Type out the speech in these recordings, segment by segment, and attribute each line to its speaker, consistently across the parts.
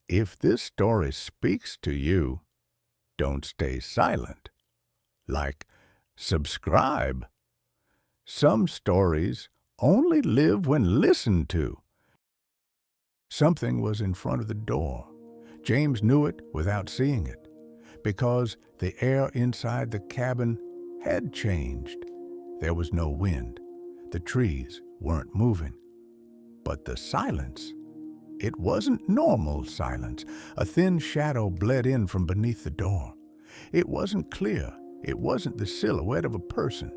Speaker 1: If this story speaks to you, don't stay silent. Like, subscribe. Some stories only live when listened to. Something was in front of the door. James knew it without seeing it, because the air inside the cabin had changed. There was no wind. The trees weren't moving. But the silence, it wasn't normal silence. A thin shadow bled in from beneath the door. It wasn't clear. It wasn't the silhouette of a person.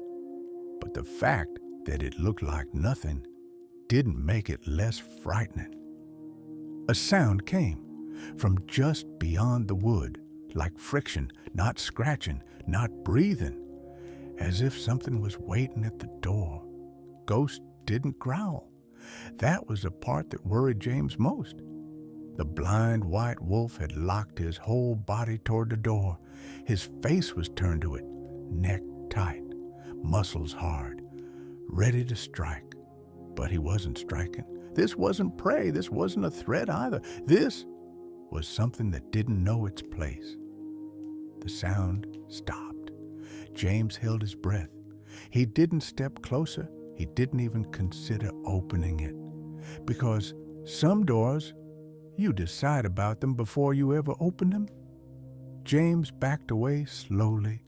Speaker 1: But the fact that it looked like nothing didn't make it less frightening. A sound came from just beyond the wood, like friction, not scratching, not breathing, as if something was waiting at the door. Ghost didn't growl. That was the part that worried James most. The blind white wolf had locked his whole body toward the door. His face was turned to it, neck tight, muscles hard, ready to strike. But he wasn't striking. This wasn't prey. This wasn't a threat either. This was something that didn't know its place. The sound stopped. James held his breath. He didn't step closer. He didn't even consider opening it. Because some doors, you decide about them before you ever open them. James backed away slowly,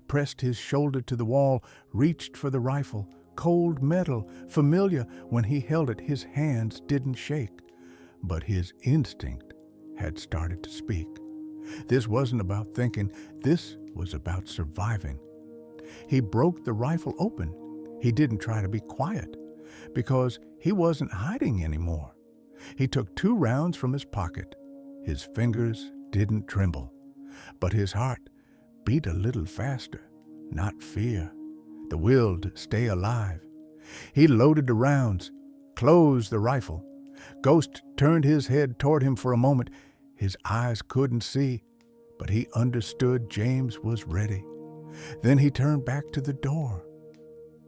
Speaker 1: pressed his shoulder to the wall, reached for the rifle. Cold metal, familiar. When he held it, his hands didn't shake. But his instinct had started to speak. This wasn't about thinking. This was about surviving. He broke the rifle open. He didn't try to be quiet, because he wasn't hiding anymore. He took 2 rounds from his pocket. His fingers didn't tremble, but his heart beat a little faster. Not fear, the will to stay alive. He loaded the rounds, closed the rifle. Ghost turned his head toward him for a moment. His eyes couldn't see, but he understood James was ready. Then he turned back to the door.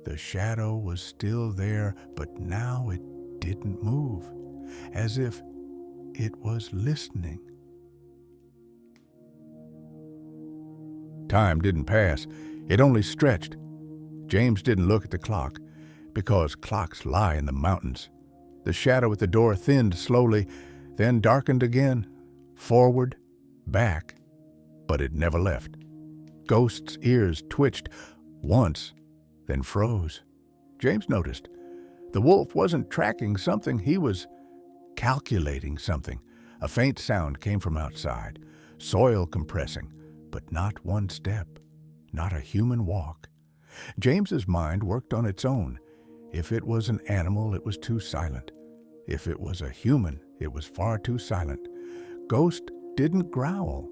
Speaker 1: The shadow was still there, but now it didn't move, as if it was listening. Time didn't pass. It only stretched. James didn't look at the clock, because clocks lie in the mountains. The shadow at the door thinned slowly, then darkened again, forward, back, but it never left. Ghost's ears twitched once, then froze. James noticed. The wolf wasn't tracking something, he was calculating something. A faint sound came from outside, soil compressing, but not one step, not a human walk. James's mind worked on its own. If it was an animal, it was too silent. If it was a human, it was far too silent. Ghost didn't growl,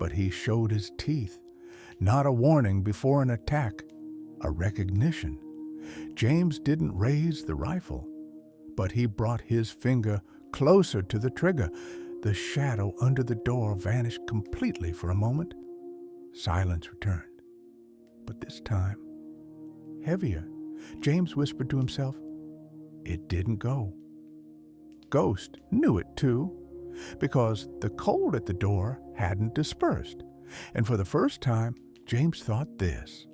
Speaker 1: but he showed his teeth. Not a warning before an attack, a recognition. James didn't raise the rifle, but he brought his finger closer to the trigger. The shadow under the door vanished completely for a moment. Silence returned, but this time, heavier. James whispered to himself, it didn't go. Ghost knew it too, because the cold at the door hadn't dispersed. And for the first time, James thought this.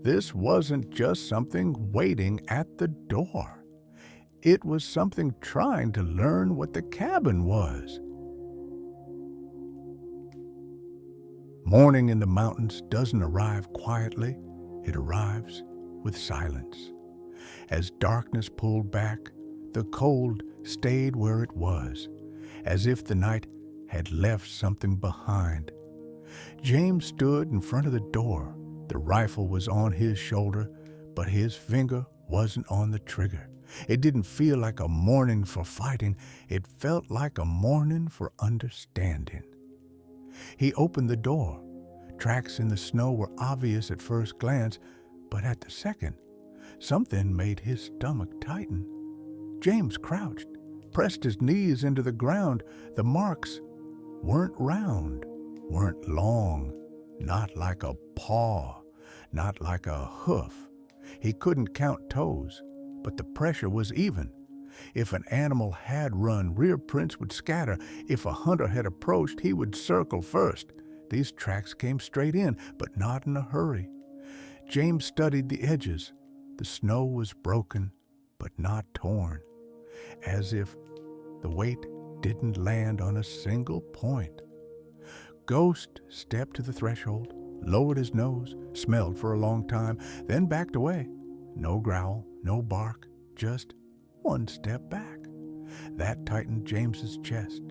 Speaker 1: This wasn't just something waiting at the door. It was something trying to learn what the cabin was. Morning in the mountains doesn't arrive quietly. It arrives with silence. As darkness pulled back, the cold stayed where it was, as if the night had left something behind. James stood in front of the door. The rifle was on his shoulder, but his finger wasn't on the trigger. It didn't feel like a morning for fighting. It felt like a morning for understanding. He opened the door. Tracks in the snow were obvious at first glance, but at the second, something made his stomach tighten. James crouched, pressed his knees into the ground. The marks weren't round, weren't long, not like a paw, not like a hoof. He couldn't count toes, but the pressure was even. If an animal had run, rear prints would scatter. If a hunter had approached, he would circle first. These tracks came straight in, but not in a hurry. James studied the edges. The snow was broken, but not torn, as if the weight didn't land on a single point. Ghost stepped to the threshold, lowered his nose, smelled for a long time, then backed away. No growl, no bark, just one step back. That tightened James's chest.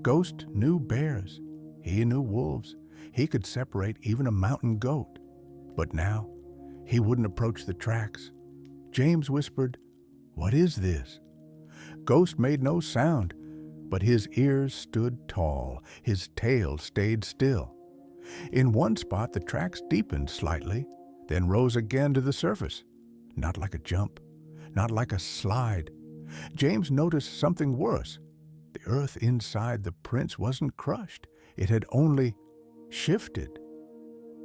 Speaker 1: Ghost knew bears. He knew wolves. He could separate even a mountain goat. But now, he wouldn't approach the tracks. James whispered, "What is this?" Ghost made no sound, but his ears stood tall. His tail stayed still. In one spot, the tracks deepened slightly, then rose again to the surface. Not like a jump, not like a slide. James noticed something worse. The earth inside the prints wasn't crushed. It had only shifted.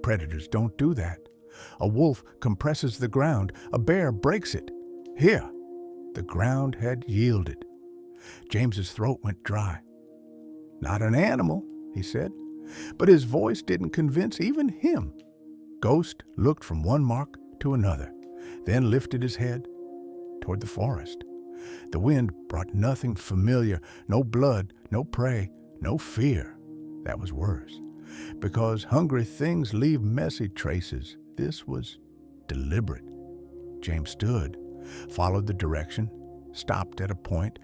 Speaker 1: Predators don't do that. A wolf compresses the ground. A bear breaks it. Here, the ground had yielded. James's throat went dry. "Not an animal," he said, but his voice didn't convince even him. Ghost looked from one mark to another, then lifted his head toward the forest. The wind brought nothing familiar, no blood, no prey, no fear. That was worse, because hungry things leave messy traces. This was deliberate. James stood, followed the direction, stopped at a point.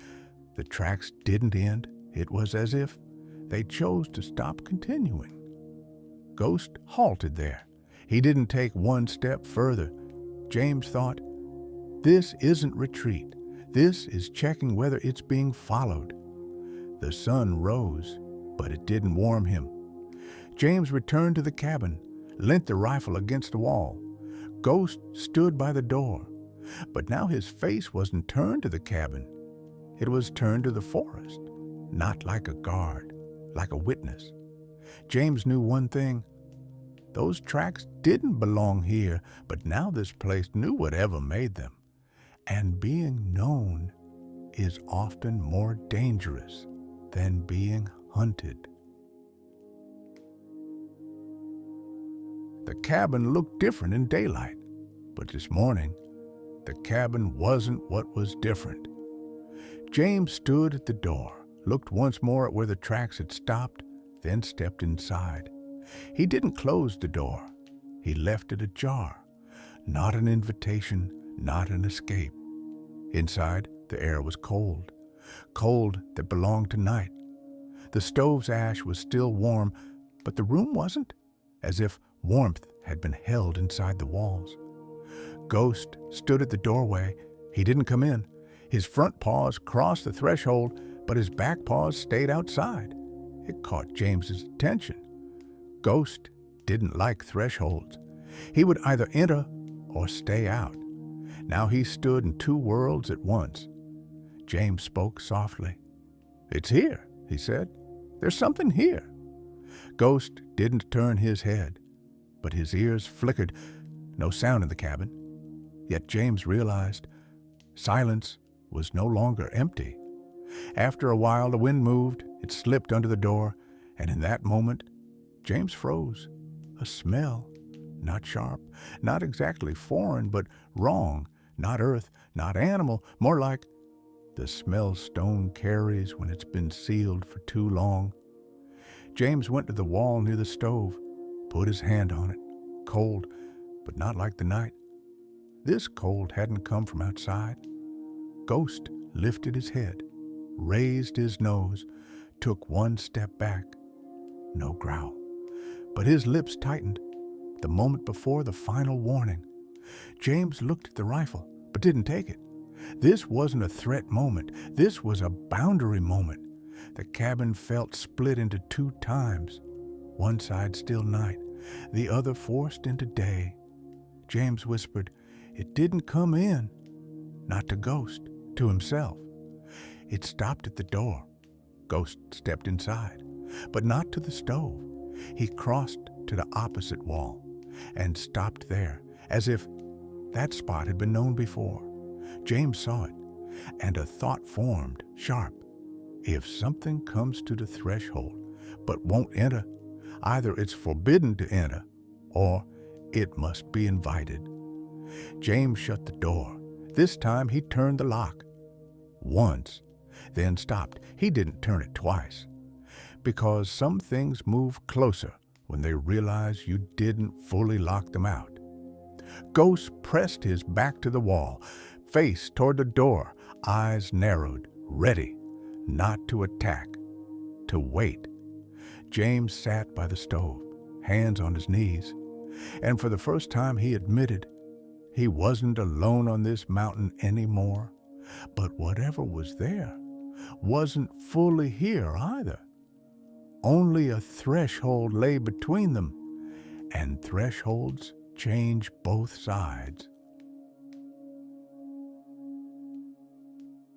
Speaker 1: The tracks didn't end. It was as if they chose to stop continuing. Ghost halted there. He didn't take one step further. James thought, this isn't retreat. This is checking whether it's being followed. The sun rose, but it didn't warm him. James returned to the cabin, leant the rifle against the wall. Ghost stood by the door, but now his face wasn't turned to the cabin. It was turned to the forest, not like a guard, like a witness. James knew one thing. Those tracks didn't belong here, but now this place knew whatever made them. And being known is often more dangerous than being hunted. The cabin looked different in daylight, but this morning, the cabin wasn't what was different. James stood at the door, looked once more at where the tracks had stopped, then stepped inside. He didn't close the door. He left it ajar. Not an invitation, not an escape. Inside, the air was cold, cold that belonged to night. The stove's ash was still warm, but the room wasn't, as if warmth had been held inside the walls. Ghost stood at the doorway. He didn't come in. His front paws crossed the threshold, but his back paws stayed outside. It caught James's attention. Ghost didn't like thresholds. He would either enter or stay out. Now he stood in two worlds at once. James spoke softly. "It's here," he said. "There's something here." Ghost didn't turn his head, but his ears flickered. No sound in the cabin. Yet James realized silence was no longer empty. After a while, the wind moved. It slipped under the door, and in that moment, James froze. A smell, not sharp, not exactly foreign, but wrong. Not earth, not animal, more like the smell stone carries when it's been sealed for too long. James went to the wall near the stove, put his hand on it. Cold, but not like the night. This cold hadn't come from outside. Ghost lifted his head, raised his nose, took one step back. No growl, but his lips tightened. The moment before the final warning. James looked at the rifle, but didn't take it. This wasn't a threat moment. This was a boundary moment. The cabin felt split into two times. One side still night, the other forced into day. James whispered, "It didn't come in." Not to Ghost, to himself. It stopped at the door. Ghost stepped inside, but not to the stove. He crossed to the opposite wall and stopped there, as if that spot had been known before. James saw it. and a thought formed, sharp. If something comes to the threshold but won't enter, either it's forbidden to enter or it must be invited. James shut the door. This time he turned the lock. Once, then stopped. He didn't turn it twice, because some things move closer when they realize you didn't fully lock them out. Ghost pressed his back to the wall, face toward the door, eyes narrowed, ready, not to attack, to wait. James sat by the stove, hands on his knees, and for the first time he admitted he wasn't alone on this mountain anymore. But whatever was there wasn't fully here either. Only a threshold lay between them, and thresholds change both sides.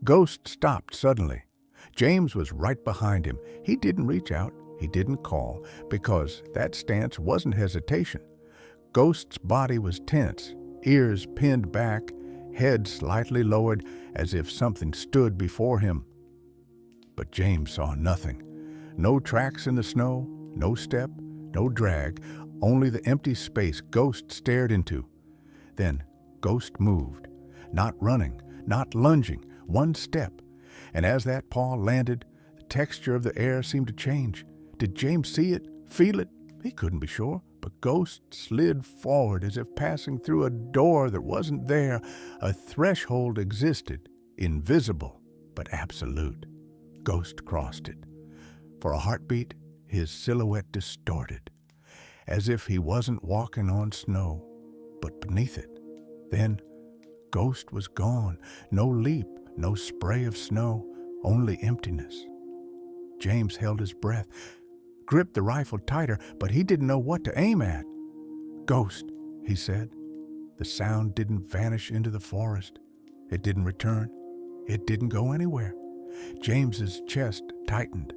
Speaker 1: Ghost stopped suddenly. James was right behind him. He didn't reach out. He didn't call, because that stance wasn't hesitation. Ghost's body was tense, ears pinned back, head slightly lowered, as if something stood before him. But James saw nothing. No tracks in the snow, no step, no drag, only the empty space Ghost stared into. Then Ghost moved, not running, not lunging, one step. And as that paw landed, the texture of the air seemed to change. Did James see it, feel it? He couldn't be sure, but Ghost slid forward as if passing through a door that wasn't there. A threshold existed, invisible but absolute. Ghost crossed it. For a heartbeat, his silhouette distorted, as if he wasn't walking on snow, but beneath it. Then Ghost was gone. No leap, no spray of snow, only emptiness. James held his breath, gripped the rifle tighter, but he didn't know what to aim at. "Ghost," he said. The sound didn't vanish into the forest. It didn't return. It didn't go anywhere. James's chest tightened.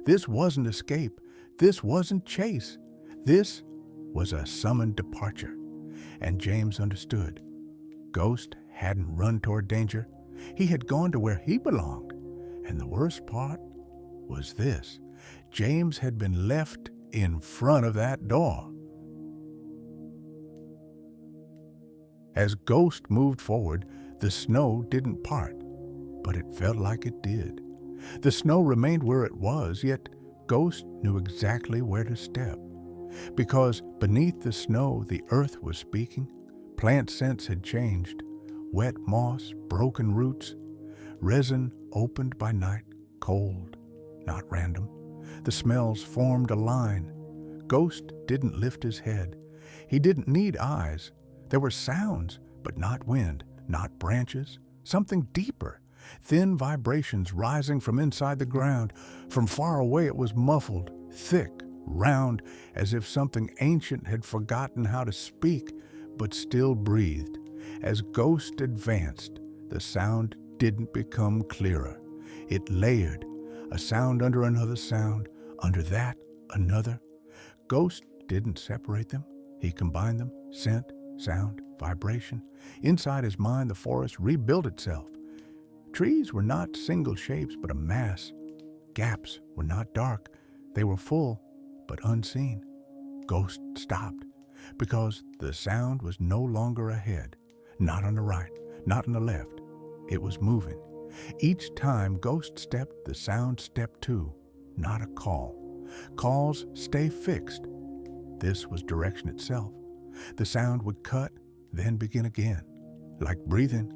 Speaker 1: This wasn't escape. This wasn't chase. This was a summoned departure. And James understood. Ghost hadn't run toward danger. He had gone to where he belonged. And the worst part was this. James had been left in front of that door. As Ghost moved forward, the snow didn't part, but it felt like it did. The snow remained where it was, yet Ghost knew exactly where to step. Because beneath the snow, the earth was speaking. Plant scents had changed. Wet moss, broken roots, resin opened by night, cold, not random. The smells formed a line. Ghost didn't lift his head. He didn't need eyes. There were sounds, but not wind, not branches, something deeper. Thin vibrations rising from inside the ground. From far away it was muffled, thick, round, as if something ancient had forgotten how to speak, but still breathed. As Ghost advanced, the sound didn't become clearer. It layered, a sound under another sound, under that, another. Ghost didn't separate them. He combined them, scent, sound, vibration. Inside his mind, the forest rebuilt itself. Trees were not single shapes, but a mass. Gaps were not dark. They were full, but unseen. Ghost stopped, because the sound was no longer ahead, not on the right, not on the left. It was moving. Each time Ghost stepped, the sound stepped too, not a call. Calls stay fixed. This was direction itself. The sound would cut, then begin again, like breathing,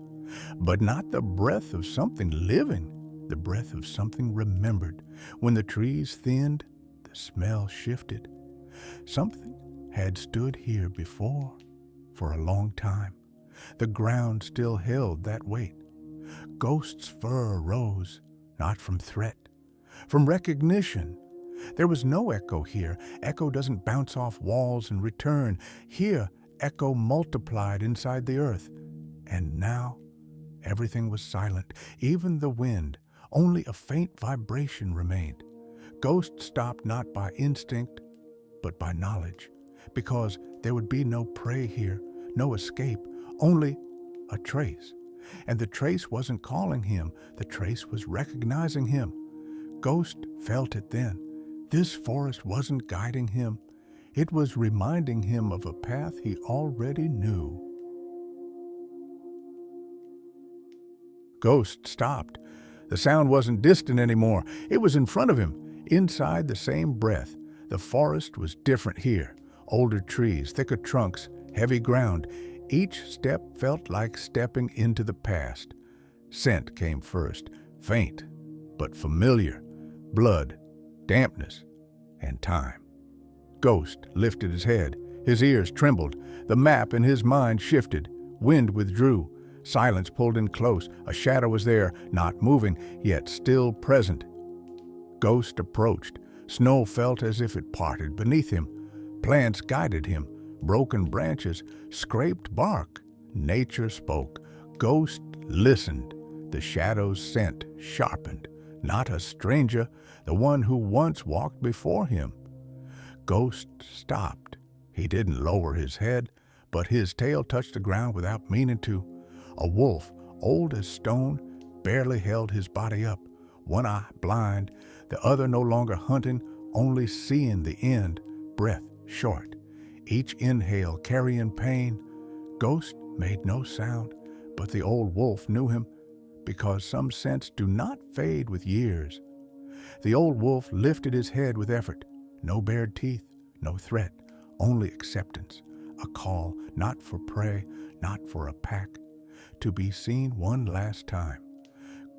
Speaker 1: but not the breath of something living, the breath of something remembered. When the trees thinned, the smell shifted. Something had stood here before, for a long time. The ground still held that weight. Ghost's fur rose, not from threat, from recognition. There was no echo here. Echo doesn't bounce off walls and return. Here, echo multiplied inside the earth. And now, everything was silent, even the wind. Only a faint vibration remained. Ghost stopped not by instinct, but by knowledge, because there would be no prey here, no escape, only a trace. And the trace wasn't calling him, the trace was recognizing him. Ghost felt it then. This forest wasn't guiding him. It was reminding him of a path he already knew. Ghost stopped. The sound wasn't distant anymore. It was in front of him, inside the same breath. The forest was different here. Older trees, thicker trunks, heavy ground. Each step felt like stepping into the past. Scent came first, faint but familiar. Blood, dampness, and time. Ghost lifted his head. His ears trembled. The map in his mind shifted. Wind withdrew. Silence pulled in close. A shadow was there, not moving, yet still present. Ghost approached. Snow felt as if it parted beneath him. Plants guided him. Broken branches, scraped bark. Nature spoke. Ghost listened. The shadow's scent sharpened. Not a stranger, the one who once walked before him. Ghost stopped. He didn't lower his head, but his tail touched the ground without meaning to. A wolf, old as stone, barely held his body up, one eye blind, the other no longer hunting, only seeing the end, breath short. Each inhale carrying pain. Ghost made no sound, but the old wolf knew him, because some scents do not fade with years. The old wolf lifted his head with effort. No bared teeth, no threat, only acceptance. A call, not for prey, not for a pack. To be seen one last time.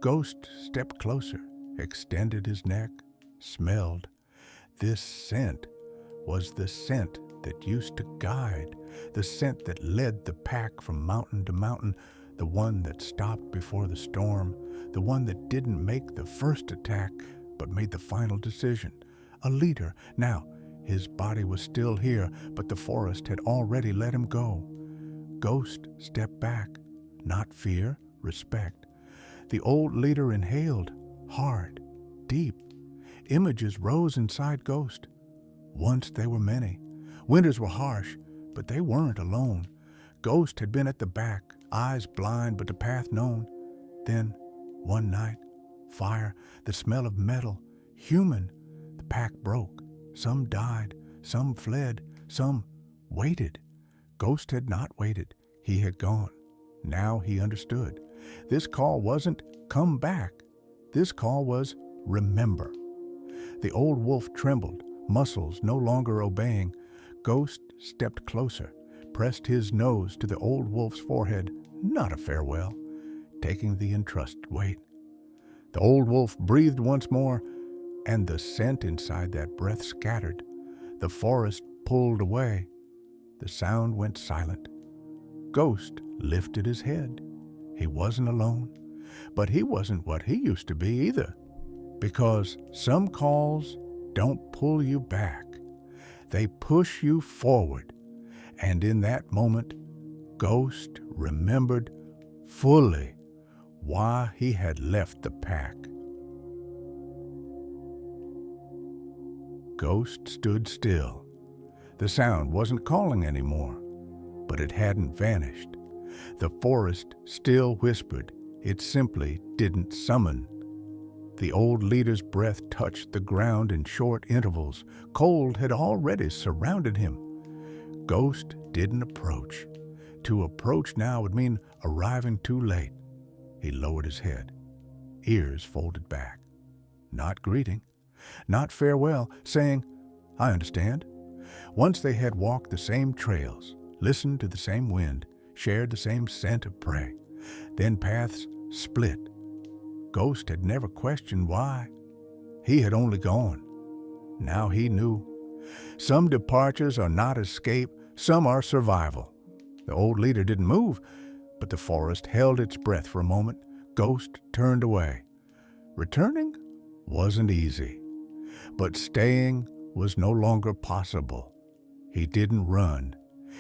Speaker 1: Ghost stepped closer, extended his neck, smelled. This scent was the scent that used to guide, the scent that led the pack from mountain to mountain, the one that stopped before the storm, the one that didn't make the first attack, but made the final decision. A leader. Now, his body was still here, but the forest had already let him go. Ghost stepped back. Not fear, respect. The old leader inhaled, hard, deep. Images rose inside Ghost. Once they were many. Winters were harsh, but they weren't alone. Ghost had been at the back, eyes blind but the path known. Then, one night, fire, the smell of metal, human. The pack broke. Some died, some fled, some waited. Ghost had not waited. He had gone. Now he understood. This call wasn't come back. This call was remember. The old wolf trembled, muscles no longer obeying. Ghost stepped closer, pressed his nose to the old wolf's forehead, not a farewell, taking the entrusted weight. The old wolf breathed once more, and the scent inside that breath scattered. The forest pulled away. The sound went silent. Ghost lifted his head. He wasn't alone, but he wasn't what he used to be either, because some calls don't pull you back. They push you forward, and in that moment, Ghost remembered fully why he had left the pack. Ghost stood still. The sound wasn't calling anymore, but it hadn't vanished. The forest still whispered. It simply didn't summon. The old leader's breath touched the ground in short intervals. Cold had already surrounded him. Ghost didn't approach. To approach now would mean arriving too late. He lowered his head, ears folded back. Not greeting, not farewell, saying, "I understand." Once they had walked the same trails, listened to the same wind, shared the same scent of prey. Then paths split. Ghost had never questioned why. He had only gone. Now he knew. Some departures are not escape, some are survival. The old leader didn't move, but the forest held its breath for a moment. Ghost turned away. Returning wasn't easy, but staying was no longer possible. He didn't run.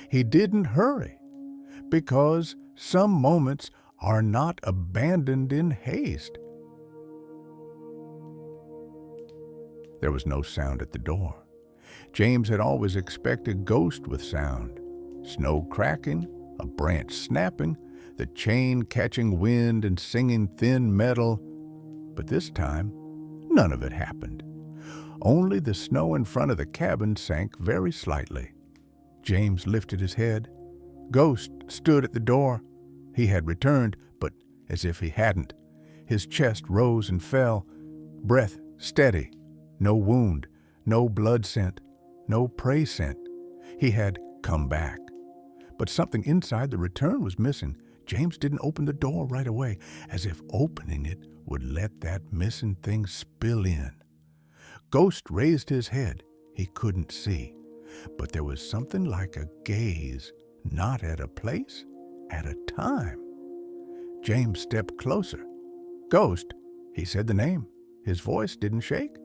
Speaker 1: He didn't hurry, because some moments are not abandoned in haste. There was no sound at the door. James had always expected Ghost with sound. Snow cracking, a branch snapping, the chain catching wind and singing thin metal. But this time, none of it happened. Only the snow in front of the cabin sank very slightly. James lifted his head. Ghost stood at the door. He had returned, but as if he hadn't. His chest rose and fell, breath steady, no wound, no blood scent, no prey scent. He had come back. But something inside the return was missing. James didn't open the door right away, as if opening it would let that missing thing spill in. Ghost raised his head. He couldn't see, but there was something like a gaze, not at a place, at a time. James stepped closer. Ghost, he said the name. His voice didn't shake,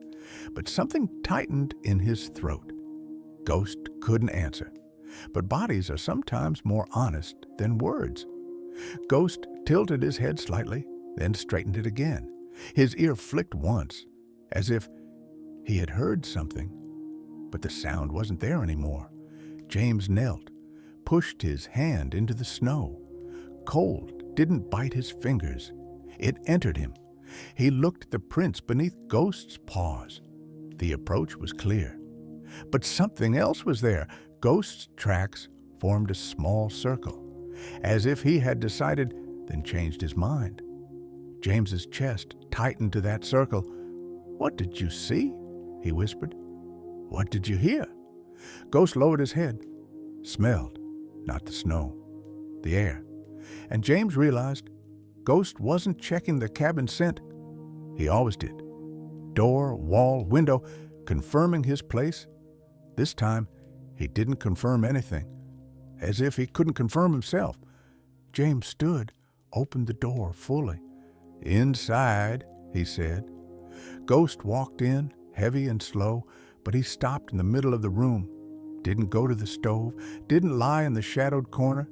Speaker 1: but something tightened in his throat. Ghost couldn't answer, but bodies are sometimes more honest than words. Ghost tilted his head slightly, then straightened it again. His ear flicked once, as if he had heard something, but the sound wasn't there anymore. James knelt, pushed his hand into the snow. Cold didn't bite his fingers. It entered him. He looked at the prints beneath Ghost's paws. The approach was clear. But something else was there. Ghost's tracks formed a small circle, as if he had decided, then changed his mind. James's chest tightened to that circle. "What did you see?" he whispered. "What did you hear?" Ghost lowered his head, smelled, not the snow, the air. And James realized Ghost wasn't checking the cabin scent. He always did. Door, wall, window, confirming his place. This time, he didn't confirm anything, as if he couldn't confirm himself. James stood, opened the door fully. "Inside," he said. Ghost walked in, heavy and slow, but he stopped in the middle of the room, didn't go to the stove, didn't lie in the shadowed corner.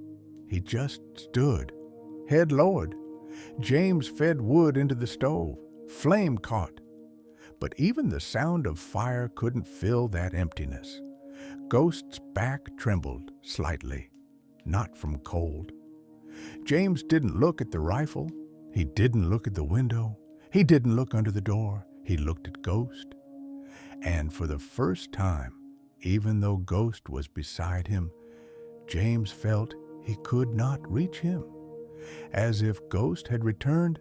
Speaker 1: He just stood, head lowered. James fed wood into the stove. Flame caught. But even the sound of fire couldn't fill that emptiness. Ghost's back trembled slightly, not from cold. James didn't look at the rifle. He didn't look at the window. He didn't look under the door. He looked at Ghost. And for the first time, even though Ghost was beside him, James felt he could not reach him, as if Ghost had returned,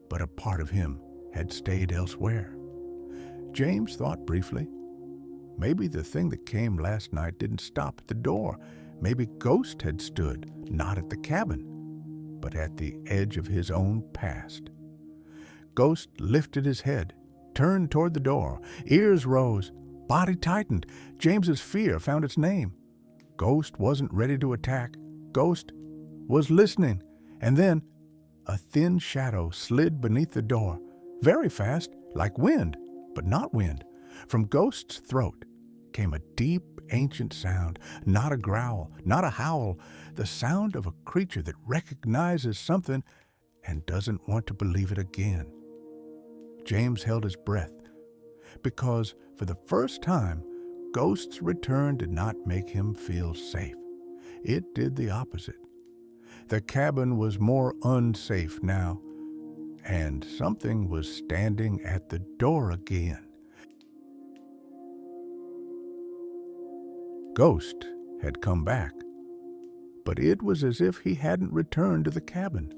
Speaker 1: but a part of him had stayed elsewhere. James thought briefly. Maybe the thing that came last night didn't stop at the door. Maybe Ghost had stood, not at the cabin, but at the edge of his own past. Ghost lifted his head, turned toward the door. Ears rose, body tightened. James's fear found its name. Ghost wasn't ready to attack. Ghost was listening. And then a thin shadow slid beneath the door, very fast, like wind, but not wind. From Ghost's throat came a deep, ancient sound, not a growl, not a howl, the sound of a creature that recognizes something and doesn't want to believe it again. James held his breath, because for the first time, Ghost's return did not make him feel safe. It did the opposite. The cabin was more unsafe now, and something was standing at the door again. Ghost had come back, but it was as if he hadn't returned to the cabin.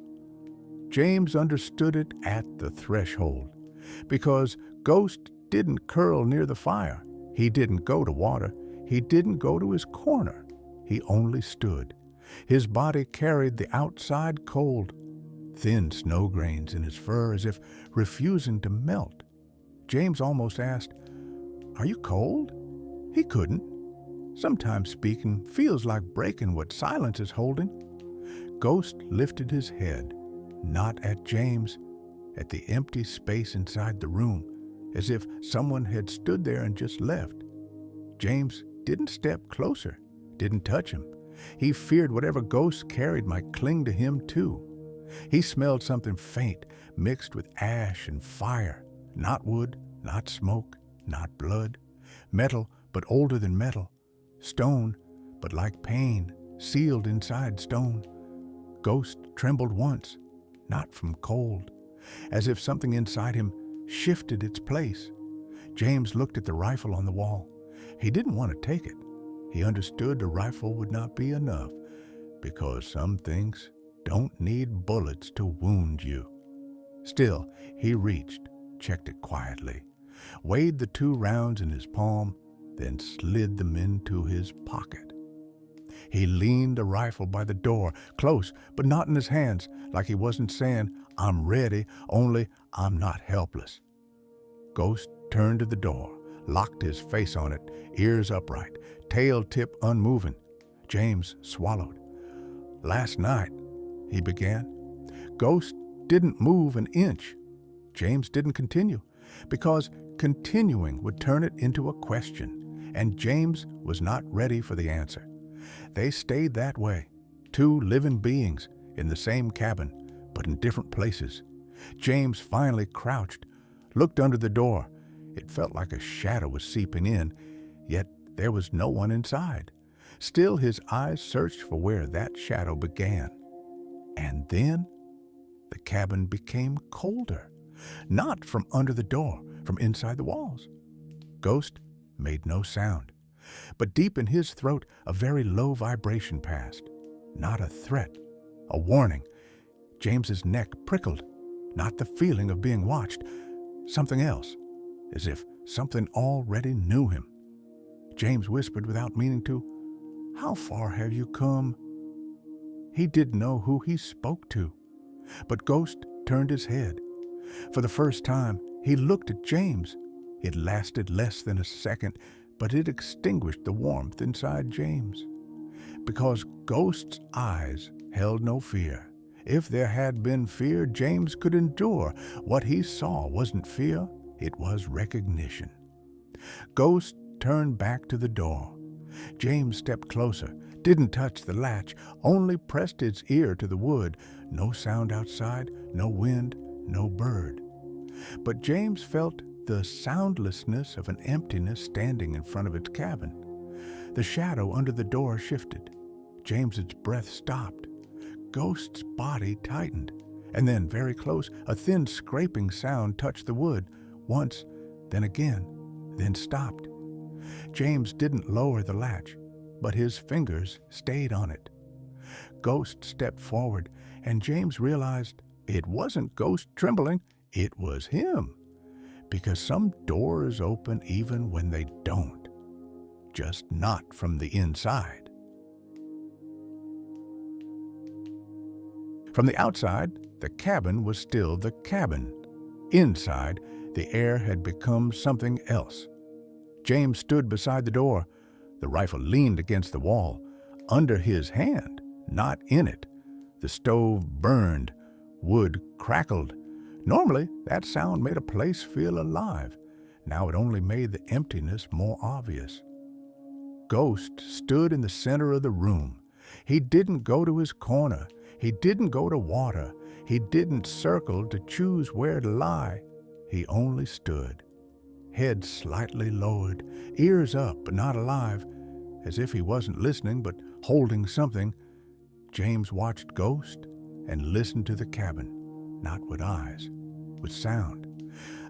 Speaker 1: James understood it at the threshold, because Ghost didn't curl near the fire. He didn't go to water. He didn't go to his corner. He only stood. His body carried the outside cold, thin snow grains in his fur as if refusing to melt. James almost asked, "Are you cold?" He couldn't. Sometimes speaking feels like breaking what silence is holding. Ghost lifted his head, not at James, at the empty space inside the room, as if someone had stood there and just left. James didn't step closer, didn't touch him. He feared whatever Ghost carried might cling to him too. He smelled something faint, mixed with ash and fire. Not wood, not smoke, not blood. Metal, but older than metal. Stone, but like pain, sealed inside stone. Ghost trembled once, not from cold, as if something inside him shifted its place. James looked at the rifle on the wall. He didn't want to take it. He understood the rifle would not be enough, because some things don't need bullets to wound you. Still, he reached, checked it quietly, weighed the 2 rounds in his palm, then slid them into his pocket. He leaned the rifle by the door, close, but not in his hands, like he wasn't saying, "I'm ready, only I'm not helpless." Ghost turned to the door, locked his face on it, ears upright, tail tip unmoving. James swallowed. "Last night," he began. Ghost didn't move an inch. James didn't continue, because continuing would turn it into a question, and James was not ready for the answer. They stayed that way, 2 living beings in the same cabin, but in different places. James finally crouched, looked under the door. It felt like a shadow was seeping in, yet there was no one inside. Still, his eyes searched for where that shadow began. And then the cabin became colder, not from under the door, from inside the walls. Ghost made no sound, but deep in his throat a very low vibration passed. Not a threat, a warning. James's neck prickled, not the feeling of being watched, something else, as if something already knew him. James whispered without meaning to, "How far have you come?" He didn't know who he spoke to, but Ghost turned his head. For the first time, he looked at James. It lasted less than a second, but it extinguished the warmth inside James. Because Ghost's eyes held no fear. If there had been fear, James could endure. What he saw wasn't fear, it was recognition. Ghost turned back to the door. James stepped closer, didn't touch the latch, only pressed his ear to the wood. No sound outside, no wind, no bird. But James felt the soundlessness of an emptiness standing in front of its cabin. The shadow under the door shifted. James's breath stopped. Ghost's body tightened, and then, very close, a thin scraping sound touched the wood, once, then again, then stopped. James didn't lower the latch, but his fingers stayed on it. Ghost stepped forward, and James realized it wasn't Ghost trembling, it was him. Because some doors open even when they don't, just not from the inside. From the outside, the cabin was still the cabin. Inside, the air had become something else. James stood beside the door. The rifle leaned against the wall, under his hand, not in it. The stove burned. Wood crackled. Normally, that sound made a place feel alive. Now it only made the emptiness more obvious. Ghost stood in the center of the room. He didn't go to his corner. He didn't go to water. He didn't circle to choose where to lie. He only stood, head slightly lowered, ears up but not alive, as if he wasn't listening but holding something. James watched Ghost and listened to the cabin, not with eyes, with sound.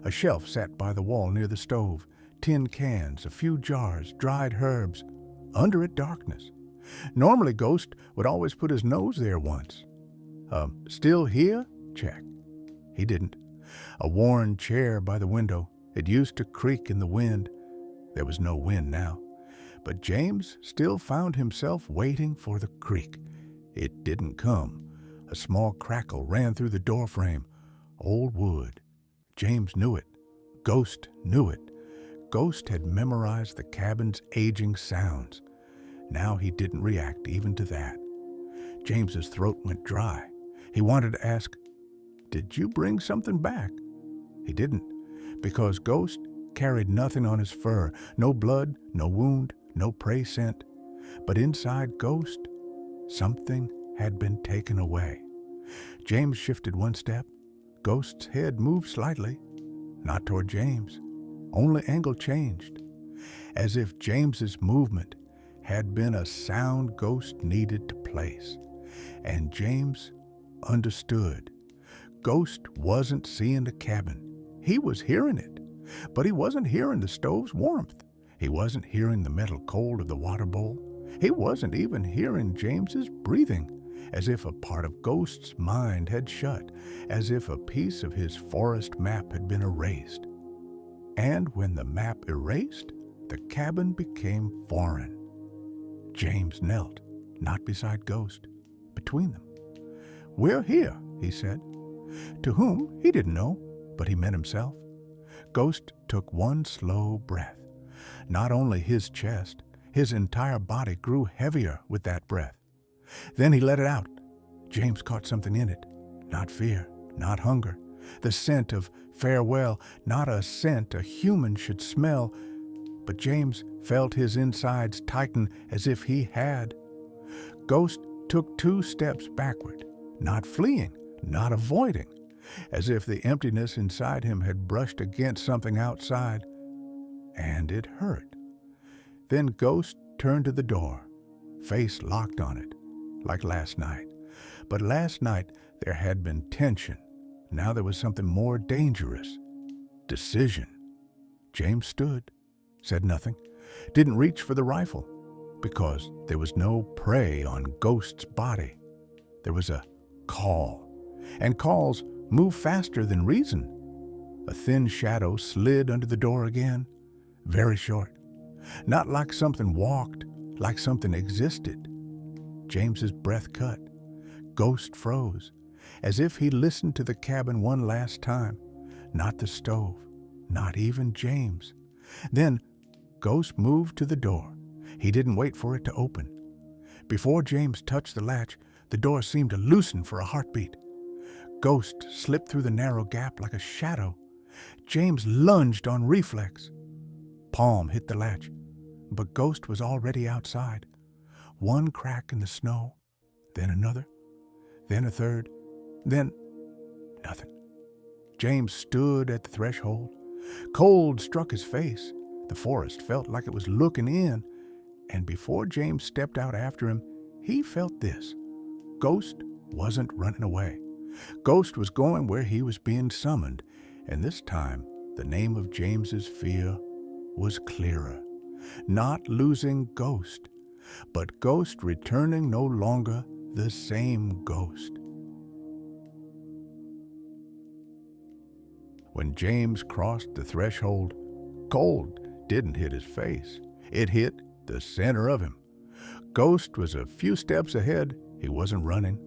Speaker 1: A shelf sat by the wall near the stove, tin cans, a few jars, dried herbs. Under it, darkness. Normally, Ghost would always put his nose there once. Still here? Check. He didn't. A worn chair by the window. It used to creak in the wind. There was no wind now. But James still found himself waiting for the creak. It didn't come. A small crackle ran through the doorframe. Old wood. James knew it. Ghost knew it. Ghost had memorized the cabin's aging sounds. Now he didn't react even to that. James's throat went dry. He wanted to ask, "Did you bring something back?" He didn't, because Ghost carried nothing on his fur, no blood, no wound, no prey scent. But inside Ghost, something had been taken away. James shifted one step. Ghost's head moved slightly, not toward James. Only angle changed, as if James's movement had been a sound Ghost needed to place. And James understood. Ghost wasn't seeing the cabin. He was hearing it, but he wasn't hearing the stove's warmth. He wasn't hearing the metal cold of the water bowl. He wasn't even hearing James's breathing, as if a part of Ghost's mind had shut, as if a piece of his forest map had been erased. And when the map erased, the cabin became foreign. James knelt, not beside Ghost, between them. "We're here," he said. To whom, he didn't know, but he meant himself. Ghost took one slow breath. Not only his chest, his entire body grew heavier with that breath. Then he let it out. James caught something in it. Not fear, not hunger. The scent of farewell, not a scent a human should smell. But James felt his insides tighten as if he had. Ghost took 2 steps backward, not fleeing, not avoiding, as if the emptiness inside him had brushed against something outside, and it hurt. Then Ghost turned to the door, face locked on it, like last night. But last night there had been tension. Now there was something more dangerous. Decision. James stood, said nothing, didn't reach for the rifle, because there was no prey on Ghost's body. There was a call, and calls move faster than reason. A thin shadow slid under the door again, very short. Not like something walked, like something existed. James's breath cut. Ghost froze, as if he listened to the cabin one last time. Not the stove, not even James. Then Ghost moved to the door. He didn't wait for it to open. Before James touched the latch, the door seemed to loosen for a heartbeat. Ghost slipped through the narrow gap like a shadow. James lunged on reflex. Palm hit the latch, but Ghost was already outside. One crack in the snow, then another, then a third, then nothing. James stood at the threshold. Cold struck his face. The forest felt like it was looking in, and before James stepped out after him, he felt this. Ghost wasn't running away. Ghost was going where he was being summoned, and this time the name of James's fear was clearer. Not losing Ghost, but Ghost returning no longer the same Ghost. When James crossed the threshold, cold didn't hit his face. It hit the center of him. Ghost was a few steps ahead. He wasn't running.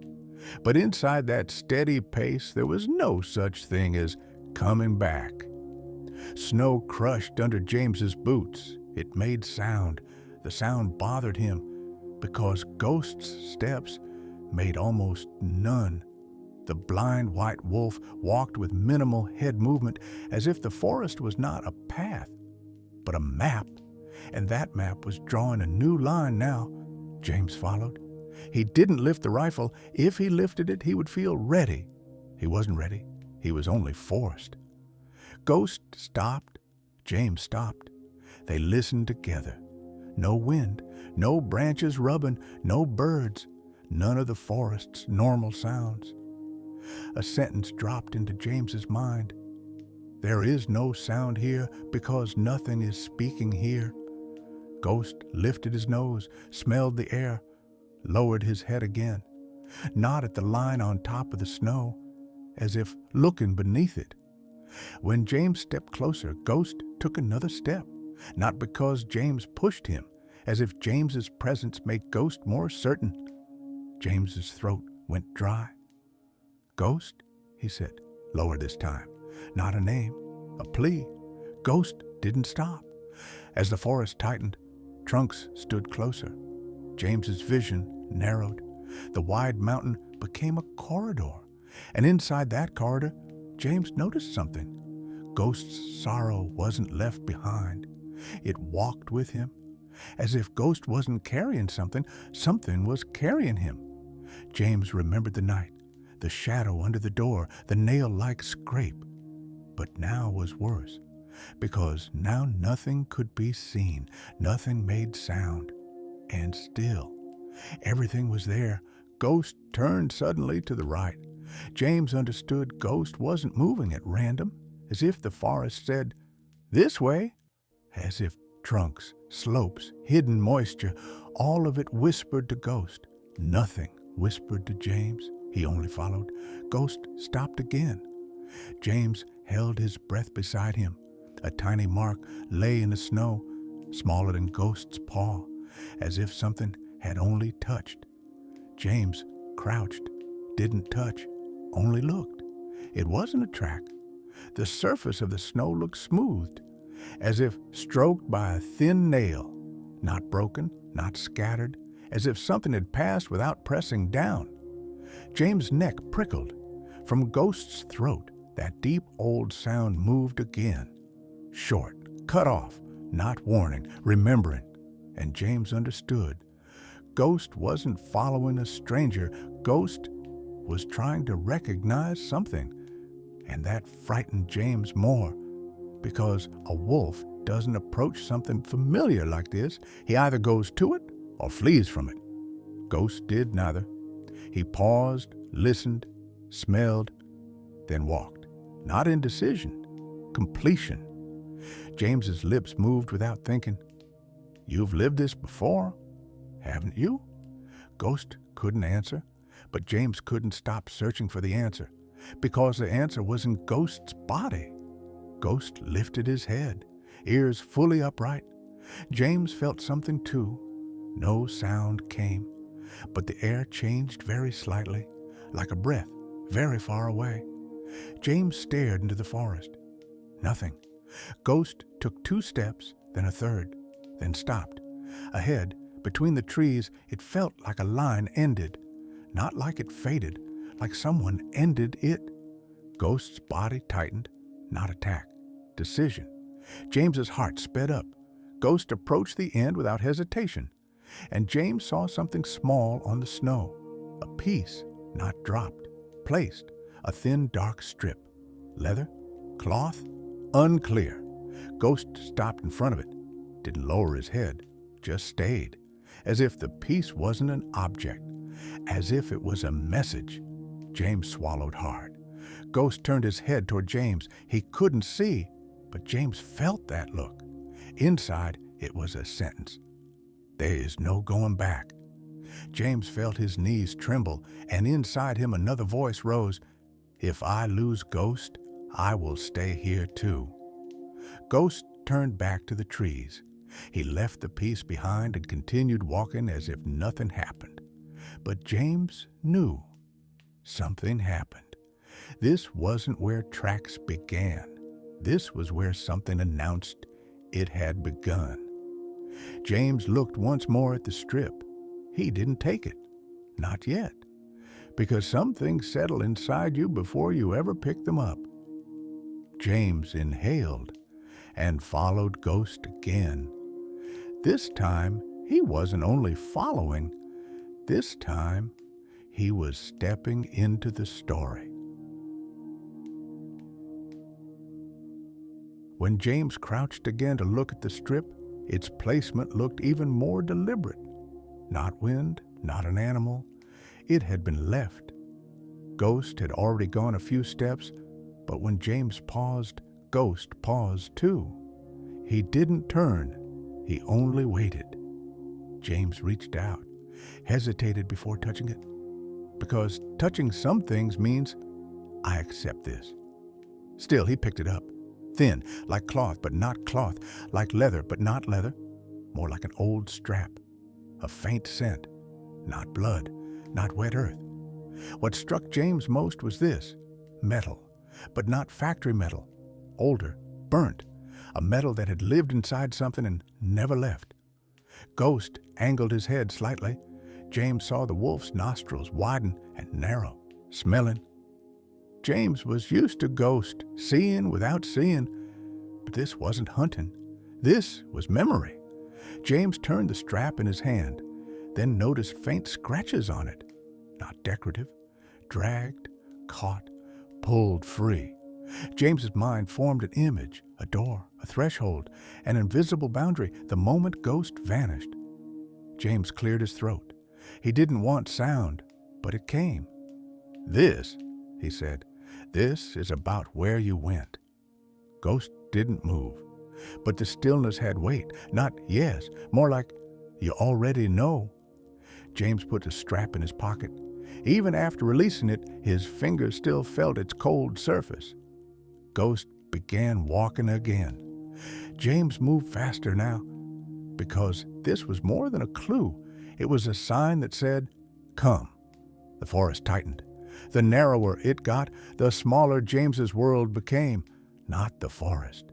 Speaker 1: But inside that steady pace, there was no such thing as coming back. Snow crushed under James's boots. It made sound. The sound bothered him because Ghost's steps made almost none. The blind white wolf walked with minimal head movement, as if the forest was not a path, but a map. And that map was drawing a new line now. James followed. He didn't lift the rifle. If he lifted it, he would feel ready. He wasn't ready. He was only forced. Ghost stopped. James stopped. They listened together. No wind, no branches rubbing, no birds, none of the forest's normal sounds. A sentence dropped into James's mind. There is no sound here because nothing is speaking here. Ghost lifted his nose, smelled the air, lowered his head again, not at the line on top of the snow, as if looking beneath it. When James stepped closer, Ghost took another step, not because James pushed him, as if James's presence made Ghost more certain. James's throat went dry. "Ghost," he said, lower this time. Not a name, a plea. Ghost didn't stop. As the forest tightened, trunks stood closer. James's vision narrowed. The wide mountain became a corridor, and inside that corridor, James noticed something. Ghost's sorrow wasn't left behind. It walked with him. As if Ghost wasn't carrying something, something was carrying him. James remembered the night, the shadow under the door, the nail-like scrape. But now was worse, because now nothing could be seen, nothing made sound. And still, everything was there. Ghost turned suddenly to the right. James understood Ghost wasn't moving at random, as if the forest said, "This way," as if trunks, slopes, hidden moisture, all of it whispered to Ghost. Nothing whispered to James. He only followed. Ghost stopped again. James held his breath beside him. A tiny mark lay in the snow, smaller than Ghost's paw, as if something had only touched. James crouched, didn't touch, only looked. It wasn't a track. The surface of the snow looked smoothed, as if stroked by a thin nail, not broken, not scattered, as if something had passed without pressing down. James' neck prickled. From Ghost's throat, that deep old sound moved again. Short, cut off, not warning, remembering. And James understood. Ghost wasn't following a stranger. Ghost was trying to recognize something. And that frightened James more, because a wolf doesn't approach something familiar like this. He either goes to it or flees from it. Ghost did neither. He paused, listened, smelled, then walked. Not indecision, completion. James's lips moved without thinking. "You've lived this before, haven't you?" Ghost couldn't answer, but James couldn't stop searching for the answer, because the answer was in Ghost's body. Ghost lifted his head, ears fully upright. James felt something too. No sound came, but the air changed very slightly, like a breath, very far away. James stared into the forest. Nothing. Ghost took 2 steps, then a third, then stopped. Ahead, between the trees, it felt like a line ended, not like it faded, like someone ended it. Ghost's body tightened, not attack, decision. James's heart sped up. Ghost approached the end without hesitation, and James saw something small on the snow, a piece, not dropped, placed, a thin dark strip. Leather? Cloth? Unclear. Ghost stopped in front of it, didn't lower his head, just stayed, as if the piece wasn't an object, as if it was a message. James swallowed hard. Ghost turned his head toward James. He couldn't see, but James felt that look. Inside, it was a sentence. "There is no going back." James felt his knees tremble, and inside him another voice rose. "If I lose Ghost, I will stay here too." Ghost turned back to the trees. He left the piece behind and continued walking as if nothing happened. But James knew something happened. This wasn't where tracks began. This was where something announced it had begun. James looked once more at the strip. He didn't take it. Not yet. Because some things settle inside you before you ever pick them up. James inhaled and followed Ghost again. This time, he wasn't only following. This time, he was stepping into the story. When James crouched again to look at the strip, its placement looked even more deliberate. Not wind, not an animal. It had been left. Ghost had already gone a few steps, but when James paused, Ghost paused too. He didn't turn. He only waited. James reached out, hesitated before touching it, because touching some things means, "I accept this." Still, he picked it up. Thin, like cloth, but not cloth, like leather, but not leather, more like an old strap. A faint scent, not blood, not wet earth. What struck James most was this: metal, but not factory metal, older, burnt, a metal that had lived inside something and never left. Ghost angled his head slightly. James saw the wolf's nostrils widen and narrow, smelling. James was used to Ghost, seeing without seeing, but this wasn't hunting. This was memory. James turned the strap in his hand, then noticed faint scratches on it. Not decorative. Dragged, caught, pulled free. James's mind formed an image, a door, a threshold, an invisible boundary the moment Ghost vanished. James cleared his throat. He didn't want sound, but it came. "This," he said, "this is about where you went." Ghost didn't move, but the stillness had weight. Not yes, more like, "You already know." James put the strap in his pocket. Even after releasing it, his fingers still felt its cold surface. Ghost began walking again. James moved faster now, because this was more than a clue. It was a sign that said, "Come." The forest tightened. The narrower it got, the smaller James's world became. Not the forest.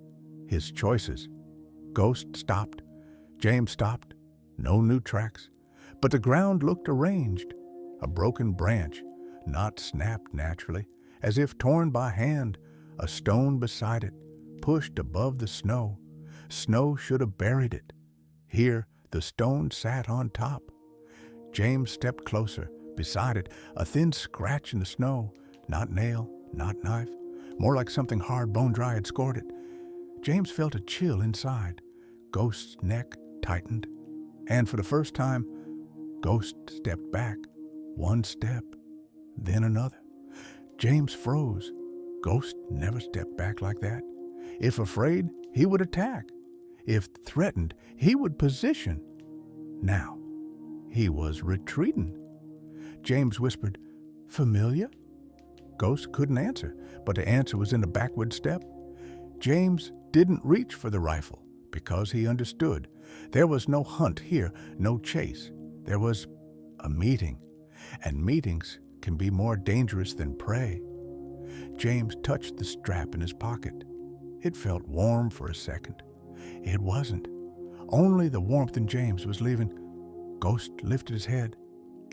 Speaker 1: His choices. Ghost stopped. James stopped. No new tracks. But the ground looked arranged. A broken branch, not snapped naturally, as if torn by hand. A stone beside it, pushed above the snow. Snow should have buried it. Here, the stone sat on top. James stepped closer. Beside it, a thin scratch in the snow. Not nail, not knife. More like something hard, bone-dry had scored it. James felt a chill inside. Ghost's neck tightened. And for the first time, Ghost stepped back. One step, then another. James froze. Ghost never stepped back like that. If afraid, he would attack. If threatened, he would position. Now, he was retreating. James whispered, "Familiar?" Ghost couldn't answer, but the answer was in the backward step. James didn't reach for the rifle because he understood. There was no hunt here, no chase. There was a meeting, and meetings can be more dangerous than prey. James touched the strap in his pocket. It felt warm for a second. It wasn't. Only the warmth in James was leaving. Ghost lifted his head,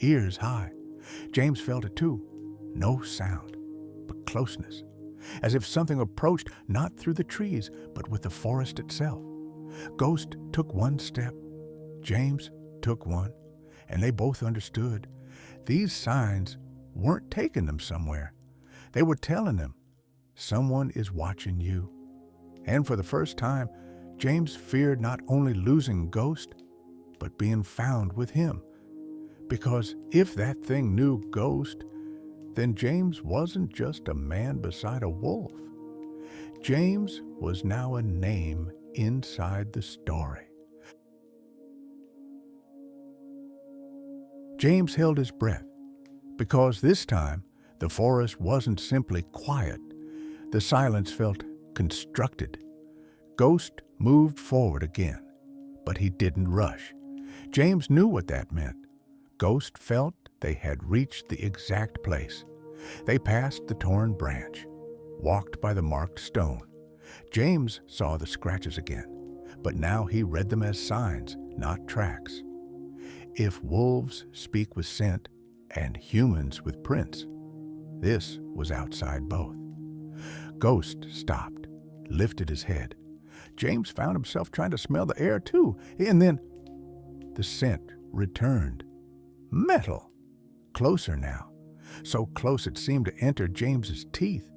Speaker 1: ears high. James felt it too. No sound, but closeness. As if something approached, not through the trees, but with the forest itself. Ghost took one step. James took one, and they both understood. These signs weren't taking them somewhere. They were telling them, someone is watching you. And for the first time, James feared not only losing Ghost, but being found with him. Because if that thing knew Ghost, then James wasn't just a man beside a wolf. James was now a name inside the story. James held his breath, because this time the forest wasn't simply quiet. The silence felt constructed. Ghost moved forward again, but he didn't rush. James knew what that meant. Ghost felt they had reached the exact place. They passed the torn branch, walked by the marked stone. James saw the scratches again, but now he read them as signs, not tracks. If wolves speak with scent and humans with prints, this was outside both. Ghost stopped, lifted his head. James found himself trying to smell the air too, and then the scent returned. Metal! Closer now. So close it seemed to enter James's teeth,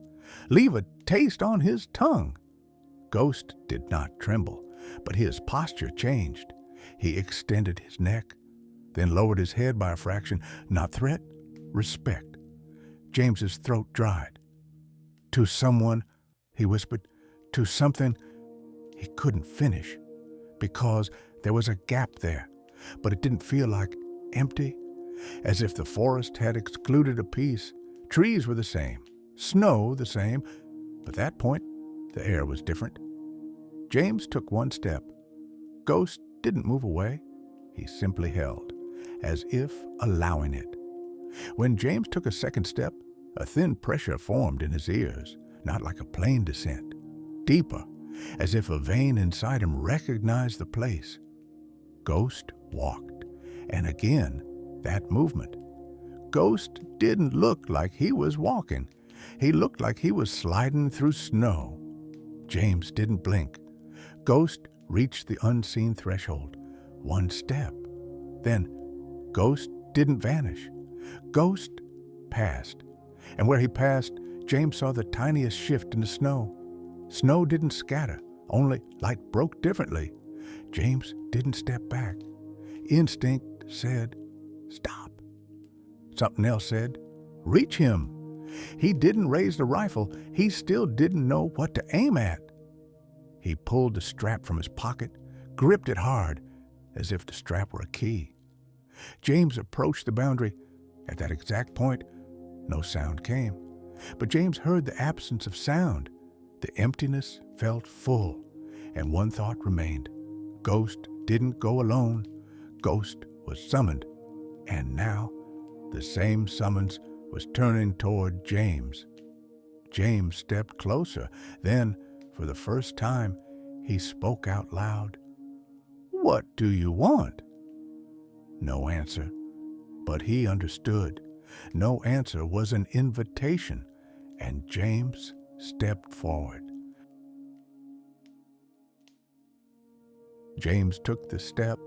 Speaker 1: leave a taste on his tongue. Ghost did not tremble, but his posture changed. He extended his neck, then lowered his head by a fraction. Not threat, respect. James's throat dried. To someone, he whispered, to something. He couldn't finish, because there was a gap there, but it didn't feel like empty, as if the forest had excluded a piece. Trees were the same, snow the same, but at that point, the air was different. James took one step. Ghost didn't move away. He simply held, as if allowing it. When James took a second step, a thin pressure formed in his ears, not like a plain descent, deeper, as if a vein inside him recognized the place. Ghost walked, and again, that movement. Ghost didn't look like he was walking. He looked like he was sliding through snow. James didn't blink. Ghost reached the unseen threshold. One step. Then, Ghost didn't vanish. Ghost passed. And where he passed, James saw the tiniest shift in the snow. Snow didn't scatter, only light broke differently. James didn't step back. Instinct said, stop. Something else said, "Reach him." He didn't raise the rifle. He still didn't know what to aim at. He pulled the strap from his pocket, gripped it hard, as if the strap were a key. James approached the boundary. At that exact point, no sound came. But James heard the absence of sound. The emptiness felt full, and one thought remained. Ghost didn't go alone. Ghost was summoned. And now, the same summons was turning toward James. James stepped closer. Then, for the first time, he spoke out loud. "What do you want?" No answer, but he understood. No answer was an invitation, and James stepped forward. James took the step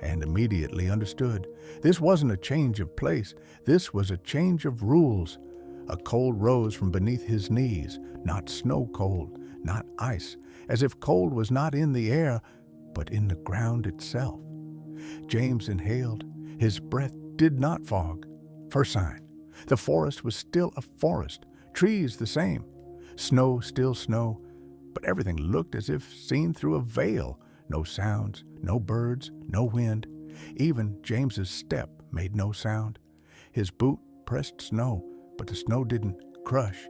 Speaker 1: and immediately understood. This wasn't a change of place. This was a change of rules. A cold rose from beneath his knees, not snow cold, not ice, as if cold was not in the air, but in the ground itself. James inhaled. His breath did not fog. First sign. The forest was still a forest, trees the same, snow still snow, but everything looked as if seen through a veil. No sounds, no birds, no wind. Even James's step made no sound. His boot pressed snow, but the snow didn't crush,